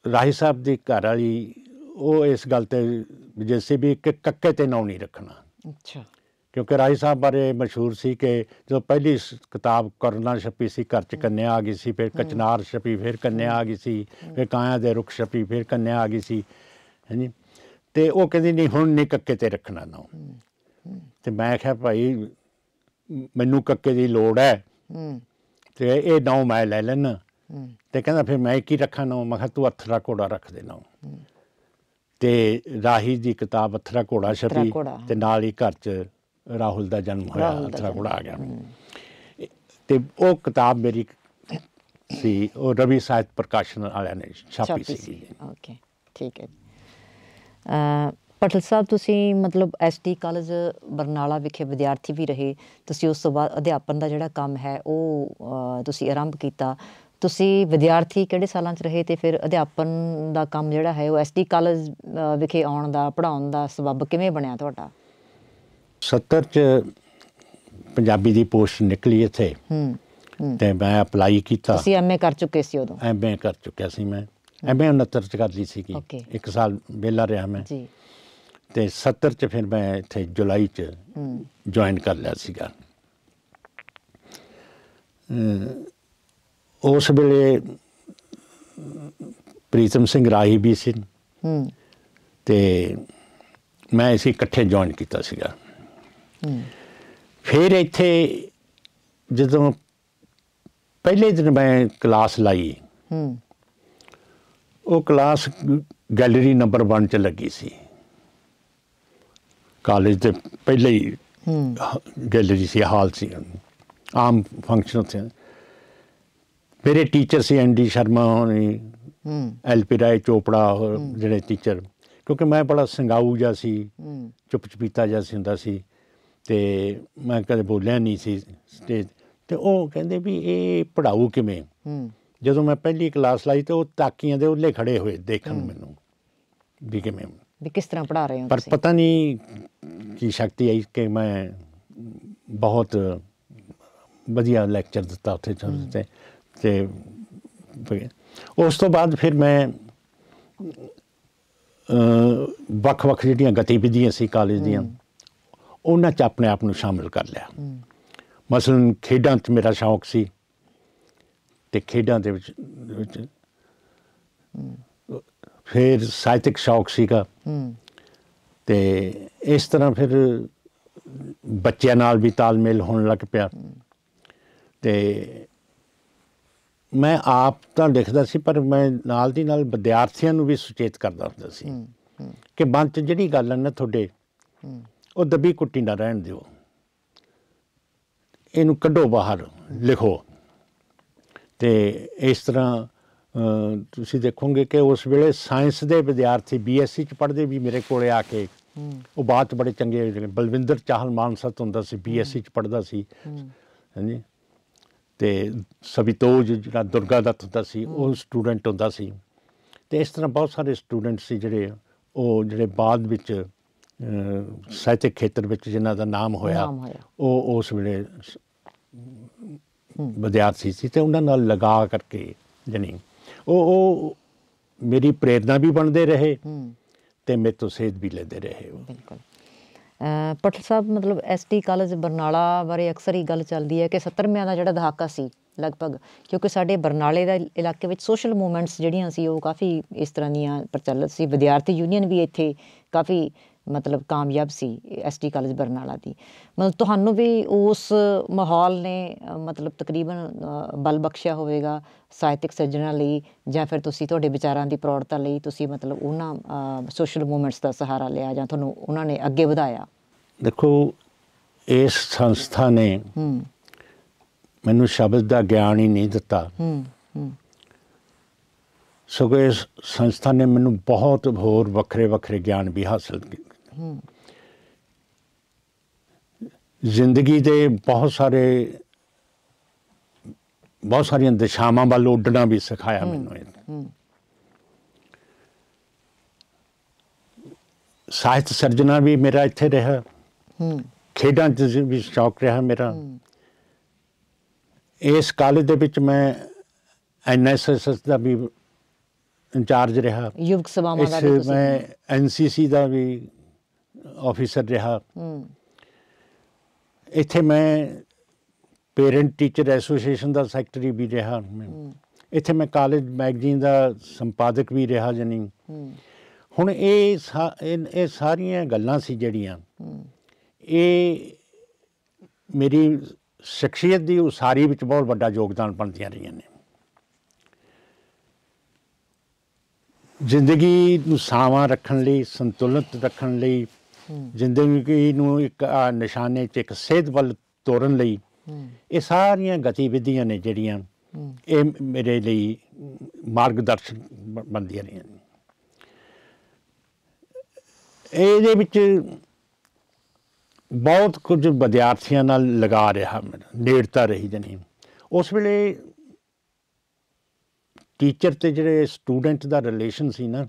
ਰਾਹੀ ਸਾਹਿਬ ਦੀ ਘਰ ਵਾਲੀ ਉਹ ਇਸ ਗੱਲ ਤੇ ਜੈਸੇ ਵੀ ਕਿ ਕੱਕੇ ਤੇ ਨਾਂ ਨਹੀਂ ਰੱਖਣਾ। ਅੱਛਾ। ਕਿਉਂਕਿ ਰਾਹੀ ਸਾਹਿਬ ਬਾਰੇ ਮਸ਼ਹੂਰ ਸੀ ਕਿ ਜਦੋਂ ਪਹਿਲੀ ਕਿਤਾਬ ਕਰਨਾ ਛਪੀ ਸੀ, ਘਰ 'ਚ ਕੰਨਿਆ ਆ ਗਈ ਸੀ, ਫਿਰ ਕਚਨਾਰ ਛਪੀ, ਫਿਰ ਕੰਨਿਆ ਆ ਗਈ ਸੀ, ਫਿਰ ਕਾਇਆ ਦੇ ਰੁੱਖ ਛਪੀ, ਫਿਰ ਕੰਨਿਆ ਆ ਗਈ ਸੀ, ਹਾਂਜੀ। ਤੇ ਉਹ ਕਹਿੰਦੀ ਨਹੀਂ, ਹੁਣ ਨਹੀਂ ਕੱਕੇ ਤੇ ਰੱਖਣਾ ਨਾਂ। ਤੇ ਮੈਂ ਕਿਹਾ ਭਾਈ ਮੈਨੂੰ ਕੱਕੇ ਦੀ ਲੋੜ ਹੈ, ਤੇ ਇਹ ਨਾਂ ਮੈਂ ਲੈ ਲੈਣਾ। ਤੇ ਕਹਿੰਦਾ ਫਿਰ ਮੈਂ ਕੀ ਰੱਖਾਂ ਨਾਂ? ਮੈਂ ਕਿਹਾ ਤੂੰ ਅਥਰਾ ਘੋੜਾ ਰੱਖ ਦੇ ਨਾਂ। ਤੇ ਰਾਹੀ ਦੀ ਕਿਤਾਬ ਅਥਰਾ ਘੋੜਾ ਛਪੀ, ਤੇ ਨਾਲ ਹੀ ਘਰ 'ਚ ਰਾਹੁਲ ਦਾ ਜਨਮ ਹੋਇਆ, ਅਥਰਾ ਘੋੜਾ ਆ ਗਿਆ। ਤੇ ਉਹ ਕਿਤਾਬ ਮੇਰੀ ਸੀ, ਉਹ ਰਵੀ ਸਾਹਿਤ ਪ੍ਰਕਾਸ਼ਨ ਵਾਲਿਆਂ ਨੇ ਛਾਪੀ ਸੀ। ਓਕੇ, ਠੀਕ ਹੈ। ਪਟਲ ਸਾਹਿਬ, ਤੁਸੀਂ ਮਤਲਬ ਐਸਡੀ ਕਾਲਜ ਬਰਨਾਲਾ ਵਿਖੇ ਵਿਦਿਆਰਥੀ ਵੀ ਰਹੇ, ਤੁਸੀਂ ਉਸ ਤੋਂ ਬਾਅਦ ਅਧਿਆਪਨ ਦਾ ਜਿਹੜਾ ਕੰਮ ਹੈ ਉਹ ਤੁਸੀਂ ਆਰੰਭ ਕੀਤਾ। ਤੁਸੀਂ ਵਿਦਿਆਰਥੀ ਕਿਹੜੇ ਸਾਲਾਂ 'ਚ ਰਹੇ, ਤੇ ਫਿਰ ਅਧਿਆਪਨ ਦਾ ਕੰਮ ਜਿਹੜਾ ਹੈ ਉਹ ਐਸਡੀ ਕਾਲਜ ਵਿਖੇ ਆਉਣ ਦਾ, ਪੜ੍ਹਾਉਣ ਦਾ ਸਬੱਬ ਕਿਵੇਂ ਬਣਿਆ ਤੁਹਾਡਾ? 70 'ਚ ਪੰਜਾਬੀ ਦੀ ਪੋਸਟ ਨਿਕਲੀ ਇੱਥੇ, ਤੇ ਮੈਂ ਅਪਲਾਈ ਕੀਤਾ। ਤੁਸੀਂ ਐਮਏ ਕਰ ਚੁੱਕੇ ਸੀ ਉਦੋਂ? ਐਮਏ ਕਰ ਚੁੱਕਿਆ ਸੀ ਮੈਂ, ਐਮਏ 69 'ਚ ਕਰ ਲਈ ਸੀਗੀ। ਇੱਕ ਸਾਲ ਵਿਹਲਾ ਰਿਹਾ ਮੈਂ, ਤੇ 70 'ਚ ਫਿਰ ਮੈਂ ਇੱਥੇ ਜੁਲਾਈ 'ਚ ਜੁਆਇਨ ਕਰ ਲਿਆ ਸੀਗਾ। ਉਸ ਵੇਲੇ ਪ੍ਰੀਤਮ ਸਿੰਘ ਰਾਹੀ ਵੀ ਸੀ, ਤੇ ਮੈਂ ਅਸੀਂ ਇਕੱਠੇ ਜੁਆਇਨ ਕੀਤਾ ਸੀਗਾ। ਫਿਰ ਇੱਥੇ ਜਦੋਂ ਪਹਿਲੇ ਦਿਨ ਮੈਂ ਕਲਾਸ ਲਾਈ, ਉਹ ਕਲਾਸ ਗੈਲਰੀ ਨੰਬਰ 1 'ਚ ਲੱਗੀ ਸੀ। ਕਾਲਜ ਦੇ ਪਹਿਲੇ ਹੀ ਗੈਲਰੀ ਸੀ, ਹਾਲ ਸੀ, ਆਮ ਫੰਕਸ਼ਨ ਉੱਥੇ। ਮੇਰੇ ਟੀਚਰ ਸੀ ND ਸ਼ਰਮਾ ਹੋਣੀ, LP ਰਾਏ ਚੋਪੜਾ, ਹੋਰ ਜਿਹੜੇ ਟੀਚਰ, ਕਿਉਂਕਿ ਮੈਂ ਬੜਾ ਸੰਗਾਊ ਜਿਹਾ ਸੀ, ਚੁੱਪ ਚਪੀਤਾ ਜਿਹਾ ਸੀ ਹੁੰਦਾ ਸੀ, ਤੇ ਮੈਂ ਕਦੇ ਬੋਲਿਆ ਨਹੀਂ ਸੀ ਸਟੇਜ ਤੇ। ਉਹ ਕਹਿੰਦੇ ਵੀ ਇਹ ਪੜ੍ਹਾਊ ਕਿਵੇਂ? ਜਦੋਂ ਮੈਂ ਪਹਿਲੀ ਕਲਾਸ ਲਾਈ ਤੇ ਉਹ ਤਾਕੀਆਂ ਦੇ ਉੱਲੇ ਖੜੇ ਹੋਏ ਦੇਖਣ ਮੈਨੂੰ ਵੀ ਕਿਵੇਂ, ਵੀ ਕਿਸ ਤਰ੍ਹਾਂ ਪੜ੍ਹਾ ਰਹੇ ਹੋ। ਪਰ ਪਤਾ ਨਹੀਂ ਕੀ ਸ਼ਕਤੀ ਆਈ ਕਿ ਮੈਂ ਬਹੁਤ ਵਧੀਆ ਲੈਕਚਰ ਦਿੱਤਾ ਉੱਥੇ। ਤੇ ਉਸ ਤੋਂ ਬਾਅਦ ਫਿਰ ਮੈਂ ਵੱਖ-ਵੱਖ ਜਿਹੜੀਆਂ ਗਤੀਵਿਧੀਆਂ ਸੀ ਕਾਲਜ ਦੀਆਂ, ਉਹਨਾਂ 'ਚ ਆਪਣੇ ਆਪ ਨੂੰ ਸ਼ਾਮਿਲ ਕਰ ਲਿਆ। ਮਸਲਨ ਖੇਡਾਂ 'ਚ ਮੇਰਾ ਸ਼ੌਕ ਸੀ, ਤੇ ਖੇਡਾਂ ਦੇ ਵਿੱਚ ਫਿਰ ਸਾਹਿਤਕ ਸ਼ੌਕ ਸੀਗਾ, ਤੇ ਇਸ ਤਰ੍ਹਾਂ ਫਿਰ ਬੱਚਿਆਂ ਨਾਲ ਵੀ ਤਾਲਮੇਲ ਹੋਣ ਲੱਗ ਪਿਆ। ਤੇ ਮੈਂ ਆਪ ਤਾਂ ਲਿਖਦਾ ਸੀ, ਪਰ ਮੈਂ ਨਾਲ ਦੀ ਨਾਲ ਵਿਦਿਆਰਥੀਆਂ ਨੂੰ ਵੀ ਸੁਚੇਤ ਕਰਦਾ ਹੁੰਦਾ ਸੀ ਕਿ ਮਨ 'ਚ ਜਿਹੜੀ ਗੱਲ ਹੈ ਨਾ ਤੁਹਾਡੇ, ਉਹ ਦੱਬੀ ਕੁੱਟੀ ਨਾ ਰਹਿਣ ਦਿਓ, ਇਹਨੂੰ ਕੱਢੋ ਬਾਹਰ, ਲਿਖੋ। ਤੇ ਇਸ ਤਰ੍ਹਾਂ ਤੁਸੀਂ ਦੇਖੋਗੇ ਕਿ ਉਸ ਵੇਲੇ ਸਾਇੰਸ ਦੇ ਵਿਦਿਆਰਥੀ BSc 'ਚ ਪੜ੍ਹਦੇ ਵੀ ਮੇਰੇ ਕੋਲੇ ਆ ਕੇ ਉਹ ਬਾਅਦ 'ਚ ਬੜੇ ਚੰਗੇ ਬਲਵਿੰਦਰ ਚਾਹਲ ਮਾਨਸਾ ਹੁੰਦਾ ਸੀ, BSc 'ਚ ਪੜ੍ਹਦਾ ਸੀ, ਹਾਂਜੀ। ਅਤੇ ਸਵਿਤੋਜ ਜਿਹੜਾ ਦੁਰਗਾ ਦੱਤ ਹੁੰਦਾ ਸੀ, ਉਹ ਸਟੂਡੈਂਟ ਹੁੰਦਾ ਸੀ। ਅਤੇ ਇਸ ਤਰ੍ਹਾਂ ਬਹੁਤ ਸਾਰੇ ਸਟੂਡੈਂਟ ਸੀ ਜਿਹੜੇ ਬਾਅਦ ਵਿੱਚ ਸਾਹਿਤਕ ਖੇਤਰ ਵਿੱਚ ਜਿਨ੍ਹਾਂ ਦਾ ਨਾਮ ਹੋਇਆ, ਉਹ ਉਸ ਵੇਲੇ ਵਿਦਿਆਰਥੀ ਸੀ। ਅਤੇ ਉਹਨਾਂ ਨਾਲ ਲਗਾ ਕਰਕੇ ਜਾਣੀ ਉਹ ਮੇਰੀ ਪ੍ਰੇਰਨਾ ਵੀ ਬਣਦੇ ਰਹੇ ਅਤੇ ਮੇਰੇ ਤੋਂ ਸੇਧ ਵੀ ਲੈਂਦੇ ਰਹੇ। ਬਿਲਕੁਲ। ਭੱਠਲ ਸਾਹਿਬ, ਮਤਲਬ SD ਕਾਲਜ ਬਰਨਾਲਾ ਬਾਰੇ ਅਕਸਰ ਹੀ ਗੱਲ ਚੱਲਦੀ ਹੈ ਕਿ 70ਵਿਆਂ ਦਾ ਜਿਹੜਾ ਦਹਾਕਾ ਸੀ ਲਗਭਗ, ਕਿਉਂਕਿ ਸਾਡੇ ਬਰਨਾਲੇ ਦਾ ਇਲਾਕੇ ਵਿੱਚ ਸੋਸ਼ਲ ਮੂਵਮੈਂਟਸ ਜਿਹੜੀਆਂ ਸੀ ਉਹ ਕਾਫੀ ਇਸ ਤਰ੍ਹਾਂ ਦੀਆਂ ਪ੍ਰਚਲਿਤ ਸੀ। ਵਿਦਿਆਰਥੀ ਯੂਨੀਅਨ ਵੀ ਇੱਥੇ ਕਾਫੀ ਮਤਲਬ ਕਾਮਯਾਬ ਸੀ SD ਕਾਲਜ ਬਰਨਾਲਾ ਦੀ। ਮਤਲਬ ਤੁਹਾਨੂੰ ਵੀ ਉਸ ਮਾਹੌਲ ਨੇ ਮਤਲਬ ਤਕਰੀਬਨ ਬਲ ਬਖਸ਼ਿਆ ਹੋਵੇਗਾ ਸਾਹਿਤਕ ਸਿਰਜਣਾ ਲਈ, ਜਾਂ ਫਿਰ ਤੁਸੀਂ ਤੁਹਾਡੇ ਵਿਚਾਰਾਂ ਦੀ ਪ੍ਰੌੜਤਾ ਲਈ ਤੁਸੀਂ ਮਤਲਬ ਉਹਨਾਂ ਸੋਸ਼ਲ ਮੂਵਮੈਂਟਸ ਦਾ ਸਹਾਰਾ ਲਿਆ ਜਾਂ ਤੁਹਾਨੂੰ ਉਹਨਾਂ ਨੇ ਅੱਗੇ ਵਧਾਇਆ? ਦੇਖੋ, ਇਸ ਸੰਸਥਾ ਨੇ ਮੈਨੂੰ ਸ਼ਬਦ ਦਾ ਗਿਆਨ ਹੀ ਨਹੀਂ ਦਿੱਤਾ, ਸਗੋਂ ਇਸ ਸੰਸਥਾ ਨੇ ਮੈਨੂੰ ਬਹੁਤ ਹੋਰ ਵੱਖਰੇ ਵੱਖਰੇ ਗਿਆਨ ਵੀ ਹਾਸਿਲ ਕੀਤੇ। ਜ਼ਿੰਦਗੀ ਦੇ ਬਹੁਤ ਸਾਰੀਆਂ ਦਿਸ਼ਾਵਾਂ ਵੱਲ ਉੱਡਣਾ ਵੀ ਸਿਖਾਇਆ ਮੈਨੂੰ। ਸਾਹਿਤ ਸਿਰਜਣਾ ਵੀ ਮੇਰਾ ਇੱਥੇ ਰਿਹਾ, ਖੇਡਾਂ 'ਚ ਵੀ ਸ਼ੌਕ ਰਿਹਾ ਮੇਰਾ। ਇਸ ਕਾਲਜ ਦੇ ਵਿੱਚ ਮੈਂ NSS ਦਾ ਵੀ ਇੰਚਾਰਜ ਰਿਹਾ, ਯੁਵਕ ਸਭਾਵਾਂ ਦਾ ਵੀ, ਮੈਂ NCC ਦਾ ਵੀ ਆਫਿਸਰ ਰਿਹਾ। ਇੱਥੇ ਮੈਂ ਪੇਰੈਂਟ ਟੀਚਰ ਐਸੋਸੀਏਸ਼ਨ ਦਾ ਸੈਕਟਰੀ ਵੀ ਰਿਹਾ। ਇੱਥੇ ਮੈਂ ਕਾਲਜ ਮੈਗਜ਼ੀਨ ਦਾ ਸੰਪਾਦਕ ਵੀ ਰਿਹਾ। ਜਾਨੀ ਹੁਣ ਇਹ ਸਾਰੀਆਂ ਗੱਲਾਂ ਸੀ ਜਿਹੜੀਆਂ ਇਹ ਮੇਰੀ ਸ਼ਖਸੀਅਤ ਦੀ ਉਸਾਰੀ ਵਿੱਚ ਬਹੁਤ ਵੱਡਾ ਯੋਗਦਾਨ ਬਣਦੀਆਂ ਰਹੀਆਂ ਨੇ। ਜ਼ਿੰਦਗੀ ਨੂੰ ਸਾਵਾਂ ਰੱਖਣ ਲਈ, ਸੰਤੁਲਿਤ ਰੱਖਣ ਲਈ, ਜ਼ਿੰਦਗੀ ਨੂੰ ਇੱਕ ਨਿਸ਼ਾਨੇ 'ਚ ਇੱਕ ਸੇਧ ਵੱਲ ਤੋਰਨ ਲਈ ਇਹ ਸਾਰੀਆਂ ਗਤੀਵਿਧੀਆਂ ਨੇ ਜਿਹੜੀਆਂ ਇਹ ਮੇਰੇ ਲਈ ਮਾਰਗਦਰਸ਼ਨ ਬਣਦੀਆਂ ਰਹੀਆਂ ਨੇ। ਇਹਦੇ ਵਿੱਚ ਬਹੁਤ ਕੁਝ ਵਿਦਿਆਰਥੀਆਂ ਨਾਲ ਲਗਾ ਰਿਹਾ, ਮੇਰਾ ਨੇੜਤਾ ਰਹੀ। ਜਾਨੀ ਉਸ ਵੇਲੇ ਟੀਚਰ ਅਤੇ ਜਿਹੜੇ ਸਟੂਡੈਂਟ ਦਾ ਰਿਲੇਸ਼ਨ ਸੀ ਨਾ,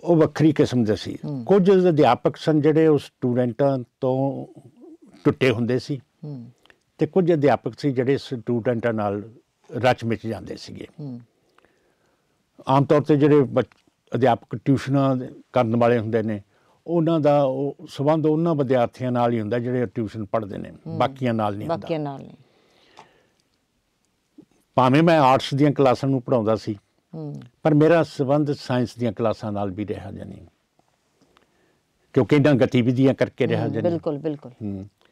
ਉਹ ਵੱਖਰੀ ਕਿਸਮ ਦੇ ਸੀ। ਕੁਝ ਅਧਿਆਪਕ ਸਨ ਜਿਹੜੇ ਉਹ ਸਟੂਡੈਂਟਾਂ ਤੋਂ ਟੁੱਟੇ ਹੁੰਦੇ ਸੀ, ਅਤੇ ਕੁਝ ਅਧਿਆਪਕ ਸੀ ਜਿਹੜੇ ਸਟੂਡੈਂਟਾਂ ਨਾਲ ਰਚ ਮਿਚ ਜਾਂਦੇ ਸੀਗੇ। ਆਮ ਤੌਰ 'ਤੇ ਜਿਹੜੇ ਅਧਿਆਪਕ ਟਿਊਸ਼ਨਾਂ ਕਰਨ ਵਾਲੇ ਹੁੰਦੇ ਨੇ, ਉਹਨਾਂ ਦਾ ਉਹ ਸੰਬੰਧ ਉਹਨਾਂ ਵਿਦਿਆਰਥੀਆਂ ਨਾਲ ਹੀ ਹੁੰਦਾ ਜਿਹੜੇ ਟਿਊਸ਼ਨ ਪੜ੍ਹਦੇ ਨੇ, ਬਾਕੀਆਂ ਨਾਲ ਨਹੀਂ ਹੁੰਦਾ। ਭਾਵੇਂ ਮੈਂ ਆਰਟਸ ਦੀਆਂ ਕਲਾਸਾਂ ਨੂੰ ਪੜ੍ਹਾਉਂਦਾ ਸੀ, ਪਰ ਮੇਰਾ ਸੰਬੰਧ ਸਾਇੰਸ ਦੀਆਂ ਕਲਾਸਾਂ ਨਾਲ ਵੀ ਰਿਹਾ। ਜਾਨੀ ਕਿਉਂਕਿ ਇਹਨਾਂ ਗਤੀਵਿਧੀਆਂ ਕਰਕੇ ਰਿਹਾ। ਬਿਲਕੁਲ ਬਿਲਕੁਲ।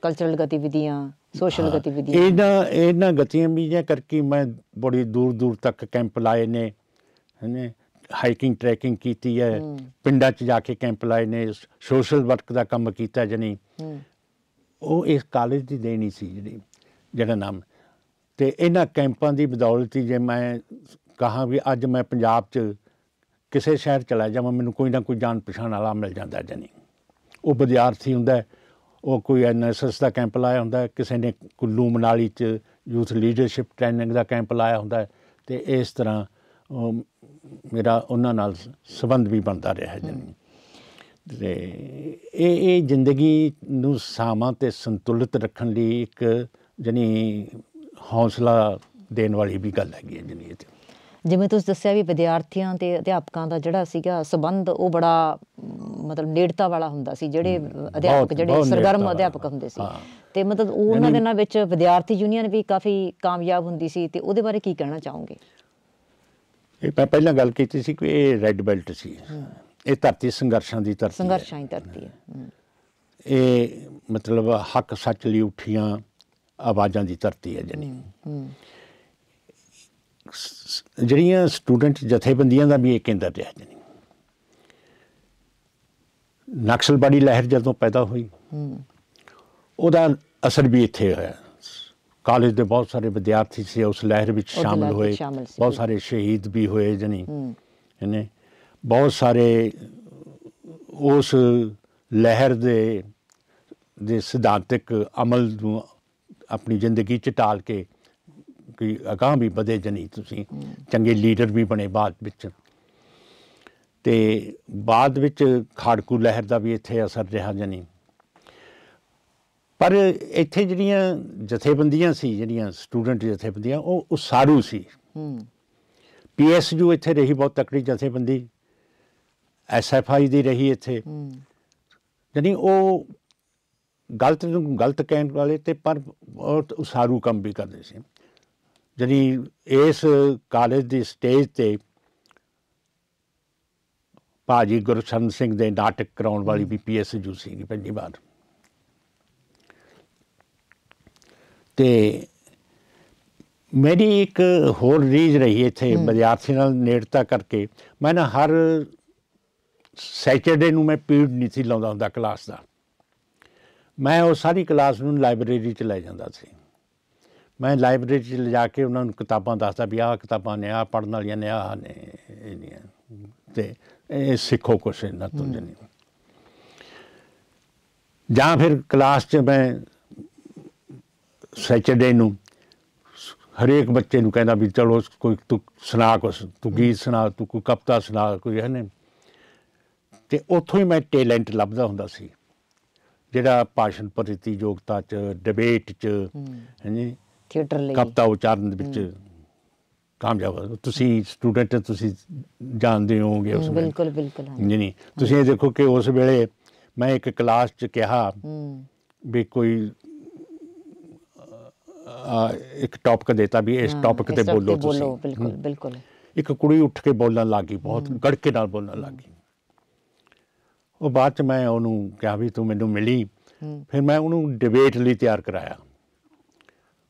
ਕਲਚਰਲ ਗਤੀਵਿਧੀਆਂ, ਸੋਸ਼ਲ ਗਤੀਵਿਧੀਆਂ, ਇਹਨਾਂ ਗਤੀਵਿਧੀਆਂ ਕਰਕੇ ਮੈਂ ਬੜੀ ਦੂਰ ਦੂਰ ਤੱਕ ਕੈਂਪ ਲਾਏ ਨੇ, ਹਾਈਕਿੰਗ ਟਰੈਕਿੰਗ ਕੀਤੀ ਹੈ, ਪਿੰਡਾਂ 'ਚ ਜਾ ਕੇ ਕੈਂਪ ਲਾਏ ਨੇ, ਸੋਸ਼ਲ ਵਰਕ ਦਾ ਕੰਮ ਕੀਤਾ। ਜਾਨੀ ਉਹ ਇਸ ਕਾਲਜ ਦੀ ਦੇਣੀ ਸੀ ਜਿਹੜਾ ਨਾਮ। ਅਤੇ ਇਹਨਾਂ ਕੈਂਪਾਂ ਦੀ ਬਦੌਲਤ ਹੀ ਜੇ ਮੈਂ ਕਹਾਂ ਵੀ ਅੱਜ ਮੈਂ ਪੰਜਾਬ 'ਚ ਕਿਸੇ ਸ਼ਹਿਰ ਚਲਾ ਜਾਵਾਂ, ਮੈਨੂੰ ਕੋਈ ਨਾ ਕੋਈ ਜਾਣ ਪਛਾਣ ਵਾਲਾ ਮਿਲ ਜਾਂਦਾ। ਜਾਨੀ ਉਹ ਵਿਦਿਆਰਥੀ ਹੁੰਦਾ, ਉਹ ਕੋਈ NSS ਦਾ ਕੈਂਪ ਲਾਇਆ ਹੁੰਦਾ, ਕਿਸੇ ਨੇ ਕੁੱਲੂ ਮਨਾਲੀ 'ਚ ਯੂਥ ਲੀਡਰਸ਼ਿਪ ਟ੍ਰੇਨਿੰਗ ਦਾ ਕੈਂਪ ਲਾਇਆ ਹੁੰਦਾ, ਅਤੇ ਇਸ ਤਰ੍ਹਾਂ ਮੇਰਾ ਉਹਨਾਂ ਨਾਲ ਸੰਬੰਧ ਵੀ ਬਣਦਾ ਰਿਹਾ। ਜਾਨੀ ਅਤੇ ਇਹ ਜ਼ਿੰਦਗੀ ਨੂੰ ਸਾਵਾਂ ਅਤੇ ਸੰਤੁਲਿਤ ਰੱਖਣ ਲਈ ਇੱਕ ਜਾਨੀ ਹੌਸਲਾ ਦੇਣ ਵਾਲੀ ਵੀ ਗੱਲ ਹੈਗੀ ਹੈ। ਜਾਨੀ ਜਿਵੇਂ ਤੁਸੀਂ ਦੱਸਿਆ ਵੀ ਵਿਦਿਆਰਥੀਆਂ ਅਤੇ ਅਧਿਆਪਕਾਂ ਦਾ ਜਿਹੜਾ ਸੀਗਾ ਸੰਬੰਧ ਉਹ ਬੜਾ ਮਤਲਬ ਨੇੜਤਾ ਵਾਲਾ ਹੁੰਦਾ ਸੀ। ਜਿਹੜੇ ਅਧਿਆਪਕ ਜਿਹੜੇ ਸਰਗਰਮ ਅਧਿਆਪਕ ਹੁੰਦੇ ਸੀ, ਅਤੇ ਮਤਲਬ ਉਹਨਾਂ ਦਿਨਾਂ ਵਿੱਚ ਵਿਦਿਆਰਥੀ ਯੂਨੀਅਨ ਵੀ ਕਾਫੀ ਕਾਮਯਾਬ ਹੁੰਦੀ ਸੀ, ਅਤੇ ਉਹਦੇ ਬਾਰੇ ਕੀ ਕਹਿਣਾ ਚਾਹੋਗੇ? ਇਹ ਮੈਂ ਪਹਿਲਾਂ ਗੱਲ ਕੀਤੀ ਸੀ ਕਿ ਇਹ ਰੈੱਡ ਬੈਲਟ ਸੀ। ਇਹ ਧਰਤੀ ਸੰਘਰਸ਼ਾਂ ਦੀ ਧਰਤੀ, ਸੰਘਰਸ਼ਾਂ ਦੀ ਧਰਤੀ ਹੈ। ਇਹ ਮਤਲਬ ਹੱਕ ਸੱਚ ਲਈ ਉੱਠੀਆਂ ਆਵਾਜ਼ਾਂ ਦੀ ਧਰਤੀ ਹੈ। ਜਾਨੀ ਜਿਹੜੀਆਂ ਸਟੂਡੈਂਟ ਜਥੇਬੰਦੀਆਂ ਦਾ ਵੀ ਇਹ ਕੇਂਦਰ ਰਿਹਾ। ਜਾਨੀ ਨਕਸਲਬਾੜੀ ਲਹਿਰ ਜਦੋਂ ਪੈਦਾ ਹੋਈ, ਉਹਦਾ ਅਸਰ ਵੀ ਇੱਥੇ ਹੋਇਆ। ਕਾਲਜ ਦੇ ਬਹੁਤ ਸਾਰੇ ਵਿਦਿਆਰਥੀ ਸੀ ਉਸ ਲਹਿਰ ਵਿੱਚ ਸ਼ਾਮਲ ਹੋਏ, ਬਹੁਤ ਸਾਰੇ ਸ਼ਹੀਦ ਵੀ ਹੋਏ। ਜਾਨੀ ਇਹਨੇ ਬਹੁਤ ਸਾਰੇ ਉਸ ਲਹਿਰ ਦੇ ਸਿਧਾਂਤਕ ਅਮਲ ਨੂੰ ਆਪਣੀ ਜ਼ਿੰਦਗੀ 'ਚ ਢਾਲ ਕੇ ਕਿ ਅਗਾਂਹ ਵੀ ਵਧੇ ਜਾਣੀ, ਤੁਸੀਂ ਚੰਗੇ ਲੀਡਰ ਵੀ ਬਣੇ ਬਾਅਦ ਵਿੱਚ। ਅਤੇ ਬਾਅਦ ਵਿੱਚ ਖਾੜਕੂ ਲਹਿਰ ਦਾ ਵੀ ਇੱਥੇ ਅਸਰ ਰਿਹਾ ਜਾਣੀ। ਪਰ ਇੱਥੇ ਜਿਹੜੀਆਂ ਜਥੇਬੰਦੀਆਂ ਸੀ, ਜਿਹੜੀਆਂ ਸਟੂਡੈਂਟ ਜਥੇਬੰਦੀਆਂ, ਉਹ ਉਸਾਰੂ ਸੀ। PSU ਇੱਥੇ ਰਹੀ ਬਹੁਤ ਤਕੜੀ ਜਥੇਬੰਦੀ, SFI ਦੀ ਰਹੀ ਇੱਥੇ, ਜਾਣੀ ਉਹ ਗਲਤ ਨੂੰ ਗਲਤ ਕਹਿਣ ਵਾਲੇ ਤੇ ਪਰ ਬਹੁਤ ਉਸਾਰੂ ਕੰਮ ਵੀ ਕਰਦੇ ਸੀ। ਜਾਣੀ ਇਸ ਕਾਲਜ ਦੀ ਸਟੇਜ 'ਤੇ ਭਾਜੀ ਗੁਰਸ਼ਰਨ ਸਿੰਘ ਦੇ ਨਾਟਕ ਕਰਾਉਣ ਵਾਲੀ ਵੀ PSU ਸੀਗੀ ਪਹਿਲੀ ਵਾਰ। ਅਤੇ ਮੇਰੀ ਇੱਕ ਹੋਰ ਰੀਝ ਰਹੀ ਇੱਥੇ ਵਿਦਿਆਰਥੀ ਨਾਲ ਨੇੜਤਾ ਕਰਕੇ, ਮੈਂ ਨਾ ਹਰ ਸੈਚਰਡੇ ਨੂੰ ਮੈਂ ਪੀਰੀਅਡ ਨਹੀਂ ਸੀ ਲਾਉਂਦਾ ਹੁੰਦਾ ਕਲਾਸ ਦਾ। ਮੈਂ ਉਹ ਸਾਰੀ ਕਲਾਸ ਨੂੰ ਲਾਇਬ੍ਰੇਰੀ 'ਚ ਲੈ ਜਾਂਦਾ ਸੀ। ਮੈਂ ਲਾਇਬ੍ਰੇਰੀ 'ਚ ਲਿਜਾ ਕੇ ਉਹਨਾਂ ਨੂੰ ਕਿਤਾਬਾਂ ਦੱਸਦਾ ਵੀ ਆਹ ਕਿਤਾਬਾਂ ਨੇ, ਆਹ ਪੜ੍ਹਨ ਵਾਲੀਆਂ ਨੇ, ਆਹ ਨੇ, ਇਹ ਨਹੀਂ, ਅਤੇ ਇਹ ਸਿੱਖੋ ਕੁਛ ਇਹਨਾਂ ਤੋਂ। ਜਾਣੀ ਜਾਂ ਫਿਰ ਕਲਾਸ 'ਚ ਮੈਂ ਸੈਚਰਡੇ ਨੂੰ ਹਰੇਕ ਬੱਚੇ ਨੂੰ ਕਹਿੰਦਾ ਵੀ ਚਲੋ ਕੋਈ ਤੂੰ ਸੁਣਾ ਕੁਛ, ਤੂੰ ਗੀਤ ਸੁਣਾ, ਤੂੰ ਕੋਈ ਕਵਿਤਾ ਸੁਣਾ, ਕੋਈ ਹੈ ਨੇ। ਅਤੇ ਉੱਥੋਂ ਹੀ ਮੈਂ ਟੈਲੈਂਟ ਲੱਭਦਾ ਹੁੰਦਾ ਸੀ, ਜਿਹੜਾ ਭਾਸ਼ਣ ਪ੍ਰਤੀਯੋਗਤਾ 'ਚ, ਡਿਬੇਟ 'ਚ, ਹਾਂਜੀ, ਥੀਏਟਰ ਲਈ, ਕਵਿਤਾ ਉਚਾਰਨ ਦੇ ਵਿੱਚ ਕਾਮਯਾਬ। ਤੁਸੀਂ ਸਟੂਡੈਂਟ, ਤੁਸੀਂ ਜਾਣਦੇ ਹੋਵੋਗੇ ਉਸ ਵੇਲੇ। ਬਿਲਕੁਲ ਬਿਲਕੁਲ। ਨਹੀਂ, ਤੁਸੀਂ ਇਹ ਦੇਖੋ ਕਿ ਉਸ ਵੇਲੇ ਮੈਂ ਇੱਕ ਕਲਾਸ 'ਚ ਕਿਹਾ ਵੀ ਕੋਈ ਇੱਕ ਟੌਪਿਕ ਦੇਤਾ ਵੀ ਇਸ ਟੌਪਿਕ 'ਤੇ ਬੋਲੋ ਤੁਸੀਂ। ਬਿਲਕੁਲ ਬਿਲਕੁਲ। ਇੱਕ ਕੁੜੀ ਉੱਠ ਕੇ ਬੋਲਣ ਲੱਗ ਗਈ, ਬਹੁਤ ਗੜਕੇ ਨਾਲ ਬੋਲਣ ਲੱਗ ਗਈ। ਉਹ ਬਾਅਦ 'ਚ ਮੈਂ ਉਹਨੂੰ ਕਿਹਾ ਵੀ ਤੂੰ ਮੈਨੂੰ ਮਿਲੀ, ਫਿਰ ਮੈਂ ਉਹਨੂੰ ਡਿਬੇਟ ਲਈ ਤਿਆਰ ਕਰਾਇਆ।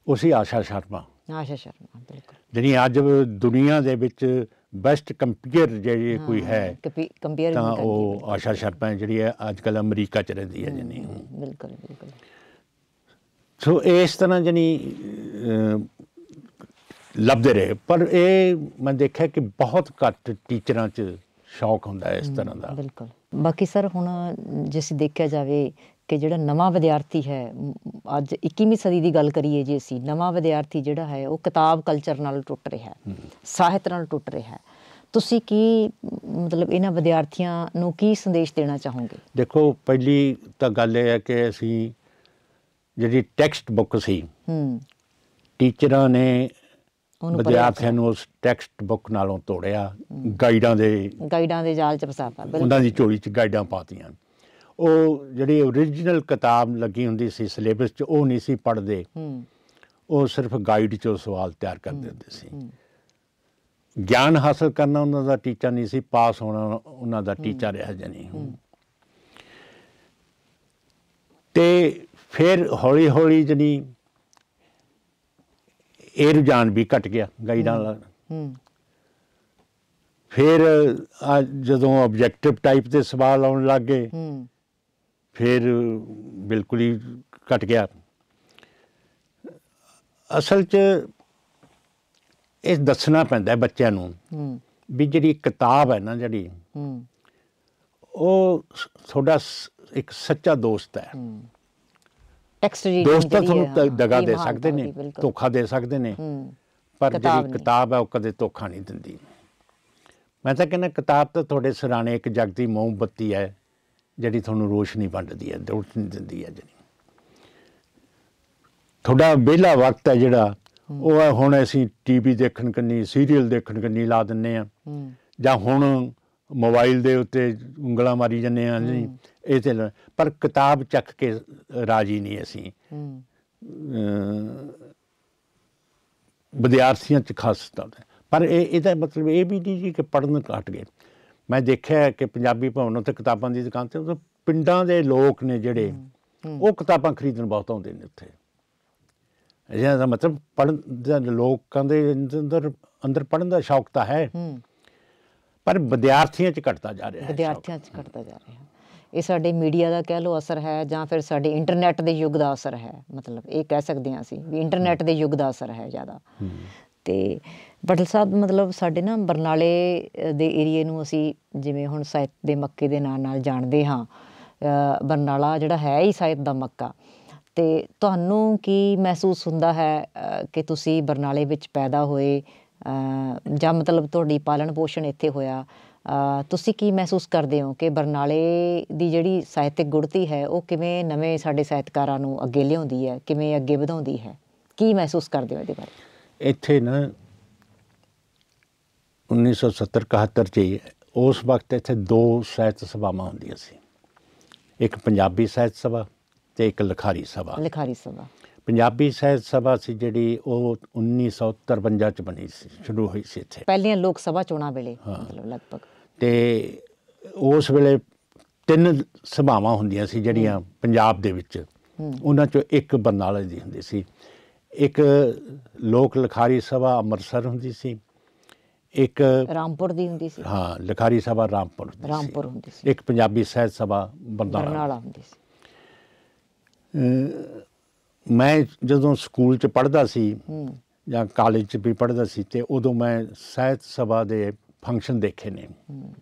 ਉਹ ਸੀ ਆਸ਼ਾ ਸ਼ਰਮਾ। ਆਸ਼ਾ ਸ਼ਰਮਾ, ਬਿਲਕੁਲ। ਜਿਹੜੀ ਅੱਜ ਦੁਨੀਆ ਦੇ ਵਿੱਚ ਬੈਸਟ ਕੰਪੇਅਰ ਜਿਹੜੀ ਕੋਈ ਹੈ ਤਾਂ ਉਹ ਆਸ਼ਾ ਸ਼ਰਮਾ ਜਿਹੜੀ ਹੈ, ਅੱਜ ਕੱਲ੍ਹ ਅਮਰੀਕਾ 'ਚ ਰਹਿੰਦੀ ਹੈ। ਜਾਣੀ ਬਿਲਕੁਲ ਬਿਲਕੁਲ। ਸੋ ਇਸ ਤਰ੍ਹਾਂ ਜਾਣੀ ਲੱਭਦੇ ਰਹੇ। ਪਰ ਇਹ ਮੈਂ ਦੇਖਿਆ ਕਿ ਬਹੁਤ ਘੱਟ ਟੀਚਰਾਂ 'ਚ ਸ਼ੌਕ ਹੁੰਦਾ ਇਸ ਤਰ੍ਹਾਂ ਦਾ। ਬਿਲਕੁਲ। ਬਾਕੀ ਸਰ ਹੁਣ ਜੇ ਅਸੀਂ ਦੇਖਿਆ ਜਾਵੇ ਕਿ ਜਿਹੜਾ ਨਵਾਂ ਵਿਦਿਆਰਥੀ ਹੈ, ਅੱਜ 21ਵੀਂ ਸਦੀ ਦੀ ਗੱਲ ਕਰੀਏ ਜੇ ਅਸੀਂ, ਨਵਾਂ ਵਿਦਿਆਰਥੀ ਜਿਹੜਾ ਹੈ ਉਹ ਕਿਤਾਬ ਕਲਚਰ ਨਾਲ ਟੁੱਟ ਰਿਹਾ ਹੈ, ਸਾਹਿਤ ਨਾਲ ਟੁੱਟ ਰਿਹਾ ਹੈ। ਤੁਸੀਂ ਕੀ ਮਤਲਬ ਇਹਨਾਂ ਵਿਦਿਆਰਥੀਆਂ ਨੂੰ ਕੀ ਸੰਦੇਸ਼ ਦੇਣਾ ਚਾਹੋਗੇ? ਦੇਖੋ, ਪਹਿਲੀ ਤਾਂ ਗੱਲ ਇਹ ਹੈ ਕਿ ਅਸੀਂ ਜਿਹੜੀ ਟੈਕਸਟ ਬੁੱਕ ਸੀ, ਟੀਚਰਾਂ ਨੇ ਵਿਦਿਆਰਥੀਆਂ ਨੂੰ ਉਸ ਟੈਕਸਟ ਬੁੱਕ ਨਾਲੋਂ ਤੋੜਿਆ, ਗਾਈਡਾਂ ਦੇ ਜਾਲ 'ਚ ਫਸਾਤਾ। ਉਹਨਾਂ ਦੀ ਝੋਲੀ 'ਚ ਗਾਈਡਾਂ ਪਾਤੀਆਂ। ਉਹ ਜਿਹੜੀ ਓਰੀਜਨਲ ਕਿਤਾਬ ਲੱਗੀ ਹੁੰਦੀ ਸੀ ਸਿਲੇਬਸ 'ਚ, ਉਹ ਨਹੀਂ ਸੀ ਪੜ੍ਹਦੇ, ਉਹ ਸਿਰਫ ਗਾਈਡ 'ਚੋਂ ਸਵਾਲ ਤਿਆਰ ਕਰਦੇ ਹੁੰਦੇ ਸੀ। ਗਿਆਨ ਹਾਸਲ ਕਰਨਾ ਉਹਨਾਂ ਦਾ ਟੀਚਾ ਨਹੀਂ ਸੀ, ਪਾਸ ਹੋਣਾ ਉਹਨਾਂ ਦਾ ਟੀਚਾ ਰਿਹਾ ਜਾਣੀ। ਅਤੇ ਫਿਰ ਹੌਲੀ ਹੌਲੀ ਜਾਣੀ ਇਹ ਰੁਝਾਨ ਵੀ ਘਟ ਗਿਆ ਗਾਈਡਾਂ ਵਾਲਾ। ਫਿਰ ਜਦੋਂ ਆਬਜੈਕਟਿਵ ਟਾਈਪ ਦੇ ਸਵਾਲ ਆਉਣ ਲੱਗ ਗਏ, ਫਿਰ ਬਿਲਕੁਲ ਹੀ ਘਟ ਗਿਆ। ਅਸਲ 'ਚ ਇਹ ਦੱਸਣਾ ਪੈਂਦਾ ਬੱਚਿਆਂ ਨੂੰ ਵੀ ਜਿਹੜੀ ਕਿਤਾਬ ਹੈ ਨਾ, ਜਿਹੜੀ ਉਹ ਤੁਹਾਡਾ ਇੱਕ ਸੱਚਾ ਦੋਸਤ ਹੈ। ਦੋਸਤ ਤਾਂ ਤੁਹਾਨੂੰ ਦਗਾ ਦੇ ਸਕਦੇ ਨੇ, ਧੋਖਾ ਦੇ ਸਕਦੇ ਨੇ, ਪਰ ਜਿਹੜੀ ਕਿਤਾਬ ਹੈ ਉਹ ਕਦੇ ਧੋਖਾ ਨਹੀਂ ਦਿੰਦੀ। ਮੈਂ ਤਾਂ ਕਹਿੰਦਾ ਕਿਤਾਬ ਤਾਂ ਤੁਹਾਡੇ ਸਿਰਹਾਣੇ ਇੱਕ ਜਗਦੀ ਮੋਮਬੱਤੀ ਹੈ, ਜਿਹੜੀ ਤੁਹਾਨੂੰ ਰੋਸ਼ਨੀ ਵੰਡਦੀ ਹੈ, ਰੋਸ਼ਨੀ ਦਿੰਦੀ ਹੈ। ਜਿਹੜੀ ਤੁਹਾਡਾ ਵਿਹਲਾ ਵਕਤ ਹੈ ਜਿਹੜਾ, ਉਹ ਹੈ ਹੁਣ ਅਸੀਂ TV ਦੇਖਣ ਕੰਨੀ, ਸੀਰੀਅਲ ਦੇਖਣ ਕੰਨੀ ਲਾ ਦਿੰਦੇ ਹਾਂ, ਜਾਂ ਹੁਣ ਮੋਬਾਈਲ ਦੇ ਉੱਤੇ ਉਂਗਲਾਂ ਮਾਰੀ ਜਾਂਦੇ ਹਾਂ ਜੀ ਇਹ 'ਤੇ। ਪਰ ਕਿਤਾਬ ਚੱਕ ਕੇ ਰਾਜੀ ਨਹੀਂ ਅਸੀਂ, ਵਿਦਿਆਰਥੀਆਂ 'ਚ ਖਾਸ ਤੌਰ 'ਤੇ। ਪਰ ਇਹਦਾ ਮਤਲਬ ਇਹ ਵੀ ਨਹੀਂ ਜੀ ਕਿ ਪੜ੍ਹਨ ਘੱਟ ਗਏ। ਮੈਂ ਦੇਖਿਆ ਕਿ ਪੰਜਾਬੀ ਭਵਨ ਉੱਤੇ ਕਿਤਾਬਾਂ ਦੀ ਦੁਕਾਨ 'ਤੇ ਪਿੰਡਾਂ ਦੇ ਲੋਕ ਨੇ ਜਿਹੜੇ, ਉਹ ਕਿਤਾਬਾਂ ਖਰੀਦਣ ਬਹੁਤ ਆਉਂਦੇ ਨੇ ਉੱਥੇ। ਇਹਦਾ ਮਤਲਬ ਪੜ੍ਹਨ ਦਾ, ਲੋਕਾਂ ਦੇ ਅੰਦਰ ਪੜ੍ਹਨ ਦਾ ਸ਼ੌਕ ਤਾਂ ਹੈ, ਪਰ ਵਿਦਿਆਰਥੀਆਂ 'ਚ ਘਟਦਾ ਜਾ ਰਿਹਾ ਹੈ। ਵਿਦਿਆਰਥੀਆਂ 'ਚ ਘਟਦਾ ਜਾ ਰਿਹਾ। ਇਹ ਸਾਡੇ ਮੀਡੀਆ ਦਾ ਕਹਿ ਲਓ ਅਸਰ ਹੈ, ਜਾਂ ਫਿਰ ਸਾਡੇ ਇੰਟਰਨੈਟ ਦੇ ਯੁੱਗ ਦਾ ਅਸਰ ਹੈ। ਮਤਲਬ ਇਹ ਕਹਿ ਸਕਦੇ ਹਾਂ ਅਸੀਂ ਵੀ ਇੰਟਰਨੈਟ ਦੇ ਯੁੱਗ ਦਾ ਅਸਰ ਹੈ ਜ਼ਿਆਦਾ। ਅਤੇ ਪਟਲ ਸਾਹਿਬ ਮਤਲਬ ਸਾਡੇ ਨਾ ਬਰਨਾਲੇ ਦੇ ਏਰੀਏ ਨੂੰ ਅਸੀਂ ਜਿਵੇਂ ਹੁਣ ਸਾਹਿਤ ਦੇ ਮੱਕੇ ਦੇ ਨਾਂ ਨਾਲ ਜਾਣਦੇ ਹਾਂ, ਬਰਨਾਲਾ ਜਿਹੜਾ ਹੈ ਹੀ ਸਾਹਿਤ ਦਾ ਮੱਕਾ। ਅਤੇ ਤੁਹਾਨੂੰ ਕੀ ਮਹਿਸੂਸ ਹੁੰਦਾ ਹੈ ਕਿ ਤੁਸੀਂ ਬਰਨਾਲੇ ਵਿੱਚ ਪੈਦਾ ਹੋਏ ਜਾਂ ਮਤਲਬ ਤੁਹਾਡੀ ਪਾਲਣ ਪੋਸ਼ਣ ਇੱਥੇ ਹੋਇਆ, ਤੁਸੀਂ ਕੀ ਮਹਿਸੂਸ ਕਰਦੇ ਹੋ ਕਿ ਬਰਨਾਲੇ ਦੀ ਜਿਹੜੀ ਸਾਹਿਤਕ ਗੁੜਤੀ ਹੈ ਉਹ ਕਿਵੇਂ ਨਵੇਂ ਸਾਡੇ ਸਾਹਿਤਕਾਰਾਂ ਨੂੰ ਅੱਗੇ ਲਿਆਉਂਦੀ ਹੈ, ਕਿਵੇਂ ਅੱਗੇ ਵਧਾਉਂਦੀ ਹੈ? ਕੀ ਮਹਿਸੂਸ ਕਰਦੇ ਹੋ ਇਹਦੇ ਬਾਰੇ? ਇੱਥੇ ਨਾ 1970-71 'ਚ ਉਸ ਵਕਤ ਇੱਥੇ 2 ਸਾਹਿਤ ਸਭਾਵਾਂ ਹੁੰਦੀਆਂ ਸੀ, ਇੱਕ ਪੰਜਾਬੀ ਸਾਹਿਤ ਸਭਾ ਅਤੇ ਇੱਕ ਲਿਖਾਰੀ ਸਭਾ। ਲਿਖਾਰੀ ਸਭਾ ਪੰਜਾਬੀ ਸਾਹਿਤ ਸਭਾ ਸੀ ਜਿਹੜੀ ਉਹ 1953 'ਚ ਬਣੀ ਸੀ, ਸ਼ੁਰੂ ਹੋਈ ਸੀ ਇੱਥੇ ਪਹਿਲੀਆਂ ਲੋਕ ਸਭਾ ਚੋਣਾਂ ਵੇਲੇ ਮਤਲਬ ਲਗਭਗ। ਅਤੇ ਉਸ ਵੇਲੇ 3 ਸਭਾਵਾਂ ਹੁੰਦੀਆਂ ਸੀ ਜਿਹੜੀਆਂ ਪੰਜਾਬ ਦੇ ਵਿੱਚ, ਉਹਨਾਂ 'ਚੋਂ ਇੱਕ ਬਰਨਾਲੇ ਦੀ ਹੁੰਦੀ ਸੀ। ਇੱਕ ਲੋਕ ਲਿਖਾਰੀ ਸਭਾ ਅੰਮ੍ਰਿਤਸਰ ਹੁੰਦੀ ਸੀ, ਇੱਕ ਰਾਮਪੁਰ ਦੀ ਹੁੰਦੀ ਸੀ। ਹਾਂ, ਲਿਖਾਰੀ ਸਭਾ ਰਾਮਪੁਰ ਹੁੰਦੀ ਸੀ। ਇੱਕ ਪੰਜਾਬੀ ਸਾਹਿਤ ਸਭਾ ਬਰਨਾਲਾ ਹੁੰਦੀ ਸੀ। ਮੈਂ ਜਦੋਂ ਸਕੂਲ 'ਚ ਪੜ੍ਹਦਾ ਸੀ ਜਾਂ ਕਾਲਜ 'ਚ ਵੀ ਪੜ੍ਹਦਾ ਸੀ ਅਤੇ ਉਦੋਂ ਮੈਂ ਸਾਹਿਤ ਸਭਾ ਦੇ ਫੰਕਸ਼ਨ ਦੇਖੇ ਨੇ।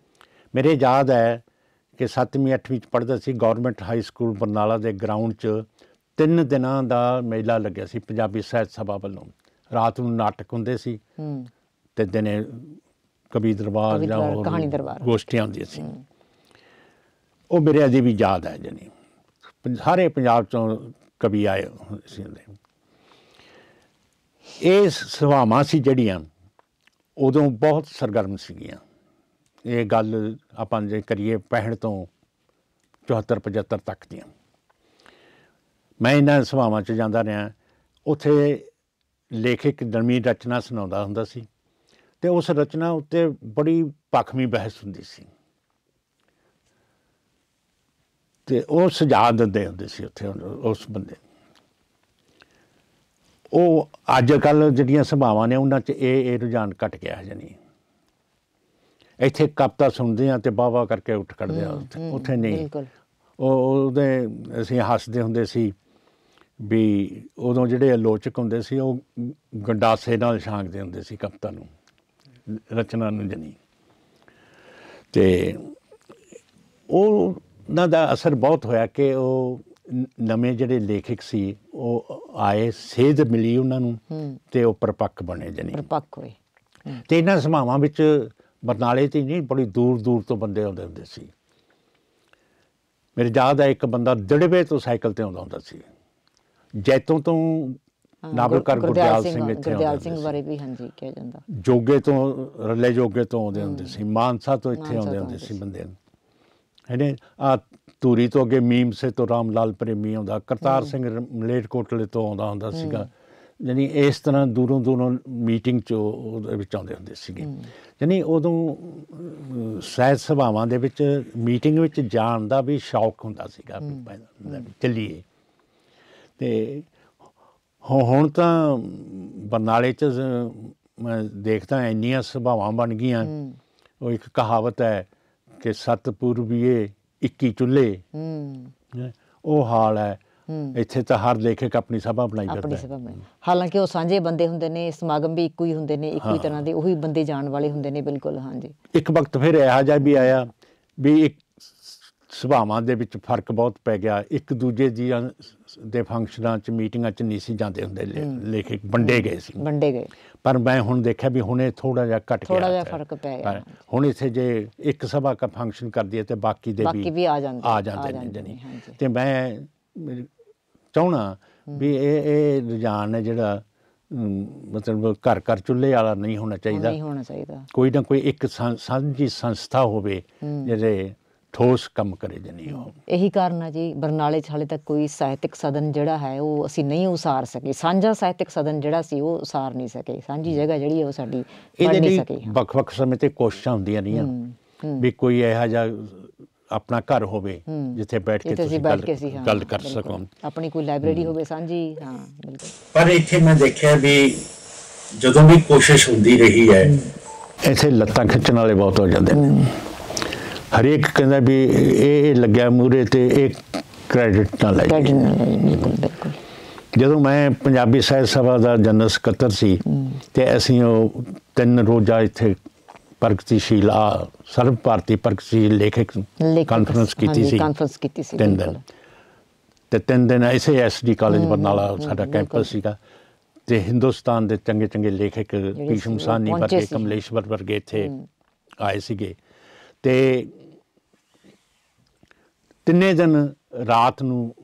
ਮੇਰੇ ਯਾਦ ਹੈ ਕਿ 7ਵੀਂ 8ਵੀਂ 'ਚ ਪੜ੍ਹਦਾ ਸੀ, ਗੌਰਮੈਂਟ ਹਾਈ ਸਕੂਲ ਬਰਨਾਲਾ ਦੇ ਗਰਾਊਂਡ 'ਚ 3 ਦਿਨਾਂ ਦਾ ਮੇਲਾ ਲੱਗਿਆ ਸੀ ਪੰਜਾਬੀ ਸਾਹਿਤ ਸਭਾ ਵੱਲੋਂ। ਰਾਤ ਨੂੰ ਨਾਟਕ ਹੁੰਦੇ ਸੀ ਅਤੇ ਦਿਨੇ ਕਵੀ ਦਰਬਾਰ ਜਾਂ ਕਹਾਣੀ ਦਰਬਾਰ ਗੋਸ਼ਟੀਆਂ ਹੁੰਦੀਆਂ ਸੀ। ਉਹ ਮੇਰੇ ਅਜੇ ਵੀ ਯਾਦ ਹੈ। ਜਾਣੀ ਸਾਰੇ ਪੰਜਾਬ 'ਚੋਂ ਕਵੀ ਆਏ ਹੁੰਦੇ ਸੀ। ਇਹ ਸਭਾਵਾਂ ਸੀ ਜਿਹੜੀਆਂ ਉਦੋਂ ਬਹੁਤ ਸਰਗਰਮ ਸੀਗੀਆਂ। ਇਹ ਗੱਲ ਆਪਾਂ ਜੇ ਕਰੀਏ 65 ਤੋਂ 74-75 ਤੱਕ ਦੀਆਂ। ਮੈਂ ਇਹਨਾਂ ਸਭਾਵਾਂ 'ਚ ਜਾਂਦਾ ਰਿਹਾ। ਉੱਥੇ ਲੇਖਕ ਨਵੀਂ ਰਚਨਾ ਸੁਣਾਉਂਦਾ ਹੁੰਦਾ ਸੀ ਅਤੇ ਉਸ ਰਚਨਾ ਉੱਤੇ ਬੜੀ ਭਖਵੀਂ ਬਹਿਸ ਹੁੰਦੀ ਸੀ ਅਤੇ ਉਹ ਸੁਝਾਅ ਦਿੰਦੇ ਹੁੰਦੇ ਸੀ ਉੱਥੇ ਉਸ ਬੰਦੇ। ਉਹ ਅੱਜ ਕੱਲ੍ਹ ਜਿਹੜੀਆਂ ਸਭਾਵਾਂ ਨੇ ਉਹਨਾਂ 'ਚ ਇਹ ਰੁਝਾਨ ਘੱਟ ਗਿਆ। ਜਾਣੀ ਇੱਥੇ ਕਵਿਤਾ ਸੁਣਦੇ ਹਾਂ ਅਤੇ ਵਾਹ ਕਰਕੇ ਉੱਠ ਖੜ੍ਹਦੇ ਹਾਂ। ਉੱਥੇ ਨਹੀਂ। ਉਹਦੇ ਅਸੀਂ ਹੱਸਦੇ ਹੁੰਦੇ ਸੀ ਵੀ ਉਦੋਂ ਜਿਹੜੇ ਆਲੋਚਕ ਹੁੰਦੇ ਸੀ ਉਹ ਗੰਡਾਸੇ ਨਾਲ ਛਾਂਕਦੇ ਹੁੰਦੇ ਸੀ ਕਵਿਤਾ ਨੂੰ, ਰਚਨਾ ਨੂੰ। ਜਾਣੀ ਅਤੇ ਉਹਨਾਂ ਦਾ ਅਸਰ ਬਹੁਤ ਹੋਇਆ ਕਿ ਉਹ ਨਵੇਂ ਜਿਹੜੇ ਲੇਖਕ ਸੀ ਉਹ ਆਏ, ਸੇਧ ਮਿਲੀ ਉਹਨਾਂ ਨੂੰ ਅਤੇ ਉਹ ਪਰਪੱਕ ਬਣੇ। ਜਾਣੀ ਪਰਪੱਕ ਹੋਏ। ਅਤੇ ਇਹਨਾਂ ਸਭਾਵਾਂ ਵਿੱਚ ਬਰਨਾਲੇ 'ਤੇ ਨਹੀਂ, ਬੜੀ ਦੂਰ ਦੂਰ ਤੋਂ ਬੰਦੇ ਆਉਂਦੇ ਹੁੰਦੇ ਸੀ। ਮੇਰੇ ਯਾਦ ਹੈ ਇੱਕ ਬੰਦਾ ਦਿੜਵੇ ਤੋਂ ਸਾਈਕਲ 'ਤੇ ਆਉਂਦਾ ਹੁੰਦਾ ਸੀ। ਜੈਤੋਂ ਤੋਂ ਨਾਵਲਕਾਰ ਗੁਰਦਿਆਲ ਸਿੰਘ ਬਾਰੇ ਵੀ ਹਾਂਜੀ ਕਿਹਾ ਜਾਂਦਾ। ਜੋਗੇ ਤੋਂ, ਰੱਲੇ ਜੋਗੇ ਤੋਂ ਆਉਂਦੇ ਹੁੰਦੇ ਸੀ। ਮਾਨਸਾ ਤੋਂ ਇੱਥੇ ਆਉਂਦੇ ਹੁੰਦੇ ਸੀ ਬੰਦੇ ਨੂੰ। ਹੈਨੇ ਆ ਧੂਰੀ ਤੋਂ ਅੱਗੇ ਮੀਮਸੇ ਤੋਂ ਰਾਮ ਲਾਲ ਪ੍ਰੇਮੀ ਆਉਂਦਾ, ਕਰਤਾਰ ਸਿੰਘ ਮਲੇਰਕੋਟਲੇ ਤੋਂ ਆਉਂਦਾ ਹੁੰਦਾ ਸੀਗਾ। ਜਾਣੀ ਇਸ ਤਰ੍ਹਾਂ ਦੂਰੋਂ ਦੂਰੋਂ ਮੀਟਿੰਗ 'ਚ ਉਹਦੇ ਵਿੱਚ ਆਉਂਦੇ ਹੁੰਦੇ ਸੀਗੇ। ਜਾਣੀ ਉਦੋਂ ਸਾਹਿਤ ਸਭਾਵਾਂ ਦੇ ਵਿੱਚ ਮੀਟਿੰਗ ਵਿੱਚ ਜਾਣ ਦਾ ਵੀ ਸ਼ੌਕ ਹੁੰਦਾ ਸੀਗਾ, ਚੱਲੀਏ। ਅਤੇ ਹੁਣ ਤਾਂ ਬਰਨਾਲੇ 'ਚ ਮੈਂ ਦੇਖਦਾ ਇੰਨੀਆਂ ਸਭਾਵਾਂ ਬਣ ਗਈਆਂ। ਉਹ ਇੱਕ ਕਹਾਵਤ ਹੈ ਕਿ 7 ਪੂਰਬੀਏ 21 ਚੁੱਲ੍ਹੇ, ਉਹ ਹਾਲ ਹੈ ਇੱਥੇ ਤਾਂ। ਹਰ ਲੇਖਕ ਆਪਣੀ ਸਭਾ ਬਣਾਈ ਫਿਰਦਾ। ਹਾਲਾਂਕਿ ਉਹ ਸਾਂਝੇ ਬੰਦੇ ਹੁੰਦੇ ਨੇ, ਸਮਾਗਮ ਵੀ ਇੱਕੋ ਹੀ ਹੁੰਦੇ ਨੇ, ਇੱਕੋ ਹੀ ਤਰ੍ਹਾਂ ਦੇ ਉਹੀ ਬੰਦੇ ਜਾਣ ਵਾਲੇ ਹੁੰਦੇ ਨੇ। ਬਿਲਕੁਲ ਹਾਂਜੀ। ਇੱਕ ਵਕਤ ਫਿਰ ਇਹੋ ਜਿਹਾ ਵੀ ਆਇਆ ਵੀ ਇੱਕ ਸਭਾਵਾਂ ਦੇ ਵਿੱਚ ਫਰਕ ਬਹੁਤ ਪੈ ਗਿਆ। ਇੱਕ ਦੂਜੇ ਦੀਆਂ ਦੇ ਫੰਕਸ਼ਨਾਂ 'ਚ, ਮੀਟਿੰਗਾਂ 'ਚ ਨਹੀਂ ਸੀ ਜਾਂਦੇ ਹੁੰਦੇ ਲੇਖਕ, ਵੰਡੇ ਗਏ ਸੀ। ਪਰ ਮੈਂ ਹੁਣ ਦੇਖਿਆ ਵੀ ਹੁਣ ਇਹ ਥੋੜ੍ਹਾ ਜਿਹਾ ਘੱਟ ਗਿਆ, ਥੋੜ੍ਹਾ ਜਿਹਾ ਫਰਕ ਪੈ ਗਿਆ। ਹੁਣ ਇੱਥੇ ਜੇ ਇੱਕ ਸਭਾ ਦਾ ਫੰਕਸ਼ਨ ਕਰਦੀ ਹੈ ਅਤੇ ਬਾਕੀ ਦੇ ਵੀ ਆ ਜਾਂਦੇ ਨੇ। ਜਾਣੀ ਅਤੇ ਮੈਂ ਚਾਹੁੰਦਾ ਵੀ ਇਹ ਰੁਝਾਨ ਹੈ ਜਿਹੜਾ ਮਤਲਬ ਘਰ ਘਰ ਚੁੱਲ੍ਹੇ ਵਾਲਾ ਨਹੀਂ ਹੋਣਾ ਚਾਹੀਦਾ। ਕੋਈ ਨਾ ਕੋਈ ਇੱਕ ਸਾਂਝੀ ਸੰਸਥਾ ਹੋਵੇ ਜਿਹੜੇ ਠੋਸ ਕੰਮ ਕਰੇ। ਜਾਣੀ ਉਹ ਇਹੀ ਕਾਰਨ ਹੈ ਜੀ ਬਰਨਾਲੇ 'ਚ ਹਾਲੇ ਤੱਕ ਕੋਈ ਸਾਹਿਤਕ ਸਦਨ ਜਿਹੜਾ ਹੈ ਉਹ ਅਸੀਂ ਨਹੀਂ ਉਸਾਰ ਸਕੇ। ਸਾਂਝਾ ਸਾਹਿਤਕ ਸਦਨ ਜਿਹੜਾ ਸੀ ਉਹ ਉਸਾਰ ਨਹੀਂ ਸਕੇ। ਸਾਂਝੀ ਜਗ੍ਹਾ ਜਿਹੜੀ ਹੈ ਉਹ ਸਾਡੀ ਬਣ ਨਹੀਂ ਸਕੀ। ਵੱਖ ਵੱਖ ਸਮੇਂ 'ਤੇ ਕੋਸ਼ਿਸ਼ਾਂ ਹੁੰਦੀਆਂ ਰਹੀਆਂ ਵੀ ਕੋਈ ਇਹੋ ਜਿਹਾ ਆਪਣਾ ਘਰ ਹੋਵੇ ਜਿੱਥੇ ਬੈਠ ਕੇ ਤੁਸੀਂ ਗੱਲ ਕਰ ਸਕੋ, ਆਪਣੀ ਕੋਈ ਲਾਇਬ੍ਰੇਰੀ ਹੋਵੇ ਸਾਂਝੀ। ਹਾਂ ਬਿਲਕੁਲ। ਪਰ ਇੱਥੇ ਮੈਂ ਦੇਖਿਆ ਵੀ ਜਦੋਂ ਵੀ ਕੋਸ਼ਿਸ਼ ਹੁੰਦੀ ਰਹੀ ਹੈ ਇੱਥੇ ਲੱਤਾਂ ਖਿੱਚਣ ਵਾਲੇ ਬਹੁਤ ਹੋ ਜਾਂਦੇ ਨੇ। ਹਰੇਕ ਕਹਿੰਦਾ ਵੀ ਇਹ ਲੱਗਿਆ ਮੂਹਰੇ ਅਤੇ ਇਹ ਕ੍ਰੈਡਿਟ ਨਾ ਲੈ। ਜਦੋਂ ਮੈਂ ਪੰਜਾਬੀ ਸਾਹਿਤ ਸਭਾ ਦਾ ਜਨਰਲ ਸਕੱਤਰ ਸੀ ਤੇ ਅਸੀਂ ਉਹ 3 ਰੋਜ਼ਾ ਇੱਥੇ ਪ੍ਰਗਤੀਸ਼ੀਲ ਸਰਬ ਭਾਰਤੀ ਪ੍ਰਗਤੀਸ਼ੀਲ ਲੇਖਕ ਕਾਨਫਰੰਸ ਕੀਤੀ ਸੀ 3 ਦਿਨ ਤੇ 3 ਦਿਨ ਇਸੇ ਐਸਡੀ ਕਾਲਜ ਬਰਨਾਲਾ ਸਾਡਾ ਕੈਂਪਸ ਸੀਗਾ ਤੇ ਹਿੰਦੁਸਤਾਨ ਦੇ ਚੰਗੇ ਚੰਗੇ ਲੇਖਕ ਭੀਸ਼ਮ ਸਾਹਨੀ ਵਰਗੇ ਕਮਲੇਸ਼ਵਰ ਵਰਗੇ ਇੱਥੇ ਆਏ ਸੀਗੇ ਤੇ 3 ਦਿਨ ਰਾਤ ਨੂੰ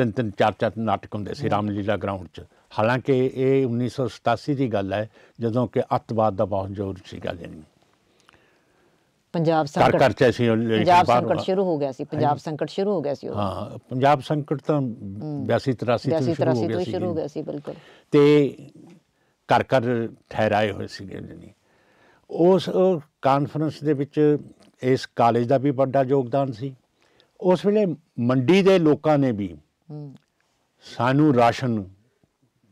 3-3 4-4 ਨਾਟਕ ਹੁੰਦੇ ਸੀ ਰਾਮਲੀਲਾ ਗਰਾਊਂਡ 'ਚ। ਹਾਲਾਂਕਿ ਇਹ 1987 ਦੀ ਗੱਲ ਹੈ ਜਦੋਂ ਕਿ ਅੱਤਵਾਦ ਦਾ ਬਹੁਤ ਜ਼ੋਰ ਸੀਗਾ ਜਾਨੀ ਪੰਜਾਬ ਸੰਕਟ ਸ਼ੁਰੂ ਹੋ ਗਿਆ ਸੀ ਪੰਜਾਬ ਸੰਕਟ ਸ਼ੁਰੂ ਹੋ ਗਿਆ ਸੀ ਹਾਂ ਪੰਜਾਬ ਸੰਕਟ ਤਾਂ 82-83 ਤੋਂ ਸ਼ੁਰੂ ਹੋ ਗਿਆ ਸੀ ਬਿਲਕੁਲ ਤੇ ਘਰ ਘਰ ਠਹਿਰਾਏ ਹੋਏ ਸੀਗੇ ਜਾਨੀ ਉਸ ਕਾਨਫਰੰਸ ਦੇ ਵਿੱਚ ਇਸ ਕਾਲਜ ਦਾ ਵੀ ਵੱਡਾ ਯੋਗਦਾਨ ਸੀ। ਉਸ ਵੇਲੇ ਮੰਡੀ ਦੇ ਲੋਕਾਂ ਨੇ ਵੀ ਸਾਨੂੰ ਰਾਸ਼ਨ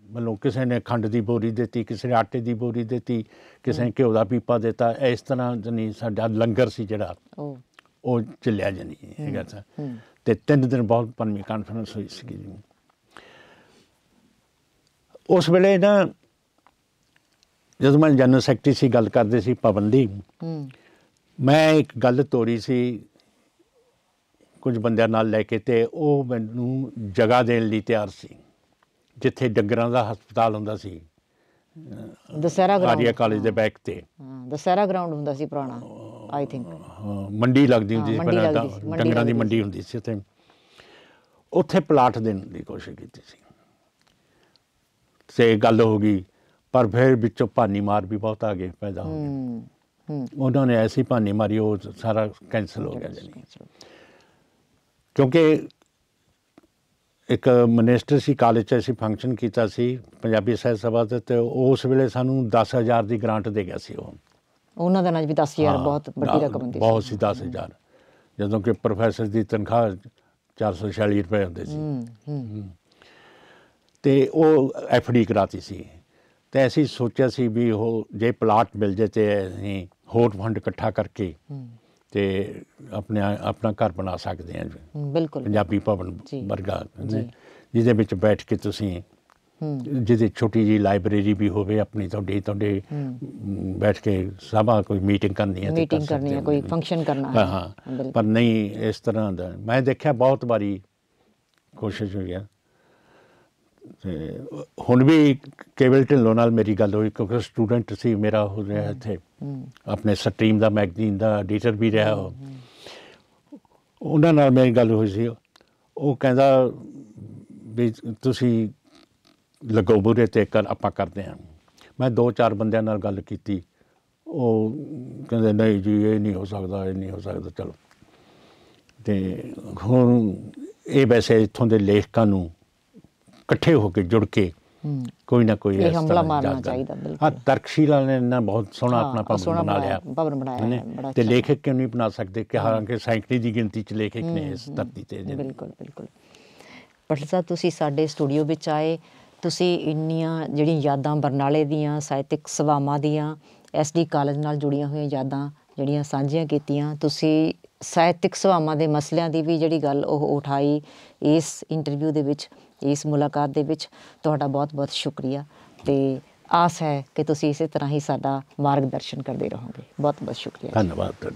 ਮਤਲਬ ਕਿਸੇ ਨੇ ਖੰਡ ਦੀ ਬੋਰੀ ਦਿੱਤੀ, ਕਿਸੇ ਨੇ ਆਟੇ ਦੀ ਬੋਰੀ ਦਿੱਤੀ, ਕਿਸੇ ਨੇ ਘਿਓ ਦਾ ਪੀਪਾ ਦਿੱਤਾ। ਇਸ ਤਰ੍ਹਾਂ ਜਾਨੀ ਸਾਡਾ ਲੰਗਰ ਸੀ ਜਿਹੜਾ ਉਹ ਚੱਲਿਆ ਜਾਨੀ ਹੈਗਾ ਸੀ ਤੇ 3 ਦਿਨ ਬਹੁਤ ਪੰਜਵੀਂ ਕਾਨਫਰੰਸ ਹੋਈ ਸੀਗੀ ਜੀ। ਉਸ ਵੇਲੇ ਨਾ ਜਦੋਂ ਮੈਂ ਜਨਰਲ ਸੈਕਟਰੀ ਸੀ ਗੱਲ ਕਰਦੇ ਸੀ ਪਾਬੰਦੀ ਮੈਂ ਇੱਕ ਗੱਲ ਤੋਰੀ ਸੀ ਕੁਝ ਬੰਦਿਆਂ ਨਾਲ ਲੈ ਕੇ ਤੇ ਉਹ ਮੈਨੂੰ ਜਗ੍ਹਾ ਦੇਣ ਲਈ ਤਿਆਰ ਸੀ ਜਿੱਥੇ ਡੰਗਰਾਂ ਦਾ ਹਸਪਤਾਲ ਹੁੰਦਾ ਸੀ ਦਸਹਿਰਾ ਗਰਾਊਂਡ ਆਰੀਆ ਕਾਲਜ ਦੇ ਬੈਕ ਤੇ ਦਸਹਿਰਾ ਗਰਾਊਂਡ ਹੁੰਦਾ ਸੀ ਪੁਰਾਣਾ ਆਈ ਥਿੰਕ ਮੰਡੀ ਲੱਗਦੀ ਹੁੰਦੀ ਸੀ ਡੰਗਰਾਂ ਦੀ ਮੰਡੀ ਹੁੰਦੀ ਸੀ ਉੱਥੇ ਪਲਾਟ ਦੇਣ ਦੀ ਕੋਸ਼ਿਸ਼ ਕੀਤੀ ਸੀ ਤੇ ਗੱਲ ਹੋ ਗਈ ਪਰ ਫਿਰ ਵਿੱਚੋਂ ਭਾਨੀ ਮਾਰ ਵੀ ਬਹੁਤ ਆ ਗਏ ਪੈਦਾ ਹੋ ਗਏ। ਉਹਨਾਂ ਨੇ ਐਸੀ ਭਾਨੀ ਮਾਰੀ ਉਹ ਸਾਰਾ ਕੈਂਸਲ ਹੋ ਗਿਆ ਜਾਨੀ ਕਿਉਂਕਿ ਇੱਕ ਮਿਨਿਸਟਰ ਸੀ ਕਾਲਜ 'ਚ ਅਸੀਂ ਫੰਕਸ਼ਨ ਕੀਤਾ ਸੀ ਪੰਜਾਬੀ ਸਾਹਿਤ ਸਭਾ ਤੇ ਉਸ ਵੇਲੇ ਸਾਨੂੰ 10,000 ਦੀ ਗ੍ਰਾਂਟ ਦੇ ਗਿਆ ਸੀ ਉਹਨਾਂ ਦਾ ਨਾਲ ਵੀ 10,000 ਬਹੁਤ ਵੱਡੀ ਰਕਮ ਹੁੰਦੀ ਸੀ ਬਹੁਤ ਸੀ 10,000 ਜਦੋਂ ਕਿ ਪ੍ਰੋਫੈਸਰ ਦੀ ਤਨਖਾਹ 446 ਰੁਪਏ ਹੁੰਦੇ ਸੀ ਤੇ ਉਹ ਐਫਡੀ ਕਰਾਤੀ ਸੀ ਤੇ ਅਸੀਂ ਸੋਚਿਆ ਸੀ ਵੀ ਉਹ ਜੇ ਪਲਾਟ ਮਿਲ ਜੇ ਤੇ ਅਸੀਂ ਹੋਰ ਫੰਡ ਇਕੱਠਾ ਕਰਕੇ ਤੇ ਆਪਣਾ ਘਰ ਬਣਾ ਸਕਦੇ ਹਾਂ ਬਿਲਕੁਲ ਪੰਜਾਬੀ ਭਵਨ ਵਰਗਾ ਜਿਹਦੇ ਵਿੱਚ ਬੈਠ ਕੇ ਤੁਸੀਂ ਜਿਹਦੇ ਛੋਟੀ ਜਿਹੀ ਲਾਇਬ੍ਰੇਰੀ ਵੀ ਹੋਵੇ ਆਪਣੀ ਤੁਹਾਡੇ ਬੈਠ ਕੇ ਸਭਾ ਕੋਈ ਮੀਟਿੰਗ ਕਰਨੀ ਹੈ ਕੋਈ ਫੰਕਸ਼ਨ ਕਰਨਾ ਹੈ ਹਾਂ ਪਰ ਨਹੀਂ ਇਸ ਤਰ੍ਹਾਂ ਦਾ ਮੈਂ ਦੇਖਿਆ ਬਹੁਤ ਵਾਰੀ ਕੋਸ਼ਿਸ਼ ਹੋਈ ਹੈ ਤੇ ਹੁਣ ਵੀ ਕੇਵਲ ਢਿੱਲੋਂ ਨਾਲ ਮੇਰੀ ਗੱਲ ਹੋਈ ਕਿਉਂਕਿ ਸਟੂਡੈਂਟ ਸੀ ਮੇਰਾ ਹੋ ਰਿਹਾ ਇੱਥੇ ਆਪਣੇ ਸਟਰੀਮ ਦਾ ਮੈਗਜ਼ੀਨ ਦਾ ਐਡੀਟਰ ਵੀ ਰਿਹਾ ਉਹਨਾਂ ਨਾਲ ਮੇਰੀ ਗੱਲ ਹੋਈ ਸੀ ਉਹ ਕਹਿੰਦਾ ਵੀ ਤੁਸੀਂ ਲੱਗੋ ਬੁਰੇ ਤੇ ਆਪਾਂ ਕਰਦੇ ਹਾਂ। ਮੈਂ 2-4 ਬੰਦਿਆਂ ਨਾਲ ਗੱਲ ਕੀਤੀ ਉਹ ਕਹਿੰਦੇ ਨਹੀਂ ਜੀ ਇਹ ਨਹੀਂ ਹੋ ਸਕਦਾ ਚਲੋ ਤੇ ਹੁਣ ਇਹ ਵੈਸੇ ਇੱਥੋਂ ਦੇ ਲੇਖਕਾਂ ਨੂੰ ਇਕੱਠੇ ਹੋ ਕੇ ਜੁੜ ਕੇ ਕੋਈ ਨਾ ਕੋਈ ਹਮਲਾ ਮਾਰਨਾ ਚਾਹੀਦਾ ਬਿਲਕੁਲ ਤਰਕਸ਼ੀਲਾ ਨੇ ਨਾ ਬਹੁਤ ਸੋਹਣਾ ਆਪਣਾ ਭਵਨ ਬਣਾਇਆ ਤੇ ਲੇਖਕ ਕਿਉਂ ਨਹੀਂ ਬਣਾ ਸਕਦੇ ਕਿ ਹਾਲਾਂਕਿ ਸੈਂਕੜੇ ਦੀ ਗਿਣਤੀ 'ਚ ਲੇਖਕ ਨੇ ਇਸ ਧਰਤੀ ਤੇ ਬਿਲਕੁਲ ਪਟਲ ਸਾਹਿਬ ਤੁਸੀਂ ਸਾਡੇ ਸਟੂਡੀਓ ਵਿੱਚ ਆਏ ਤੁਸੀਂ ਇੰਨੀਆਂ ਜਿਹੜੀਆਂ ਯਾਦਾਂ ਬਰਨਾਲੇ ਦੀਆਂ ਸਾਹਿਤਕ ਸਭਾਵਾਂ ਦੀਆਂ ਐਸਡੀ ਕਾਲਜ ਨਾਲ ਜੁੜੀਆਂ ਹੋਈਆਂ ਯਾਦਾਂ ਜਿਹੜੀਆਂ ਸਾਂਝੀਆਂ ਕੀਤੀਆਂ ਤੁਸੀਂ ਸਾਹਿਤਕ ਸਭਾਵਾਂ ਦੇ ਮਸਲਿਆਂ ਦੀ ਵੀ ਜਿਹੜੀ ਗੱਲ ਉਹ ਉਠਾਈ ਇਸ ਇੰਟਰਵਿਊ ਦੇ ਵਿੱਚ ਇਸ ਮੁਲਾਕਾਤ ਦੇ ਵਿੱਚ ਤੁਹਾਡਾ ਬਹੁਤ ਬਹੁਤ ਸ਼ੁਕਰੀਆ ਤੇ ਆਸ ਹੈ ਕਿ ਤੁਸੀਂ ਇਸੇ ਤਰ੍ਹਾਂ ਹੀ ਸਾਡਾ ਮਾਰਗਦਰਸ਼ਨ ਕਰਦੇ ਰਹੋਗੇ। ਬਹੁਤ ਬਹੁਤ ਸ਼ੁਕਰੀਆ। ਧੰਨਵਾਦ।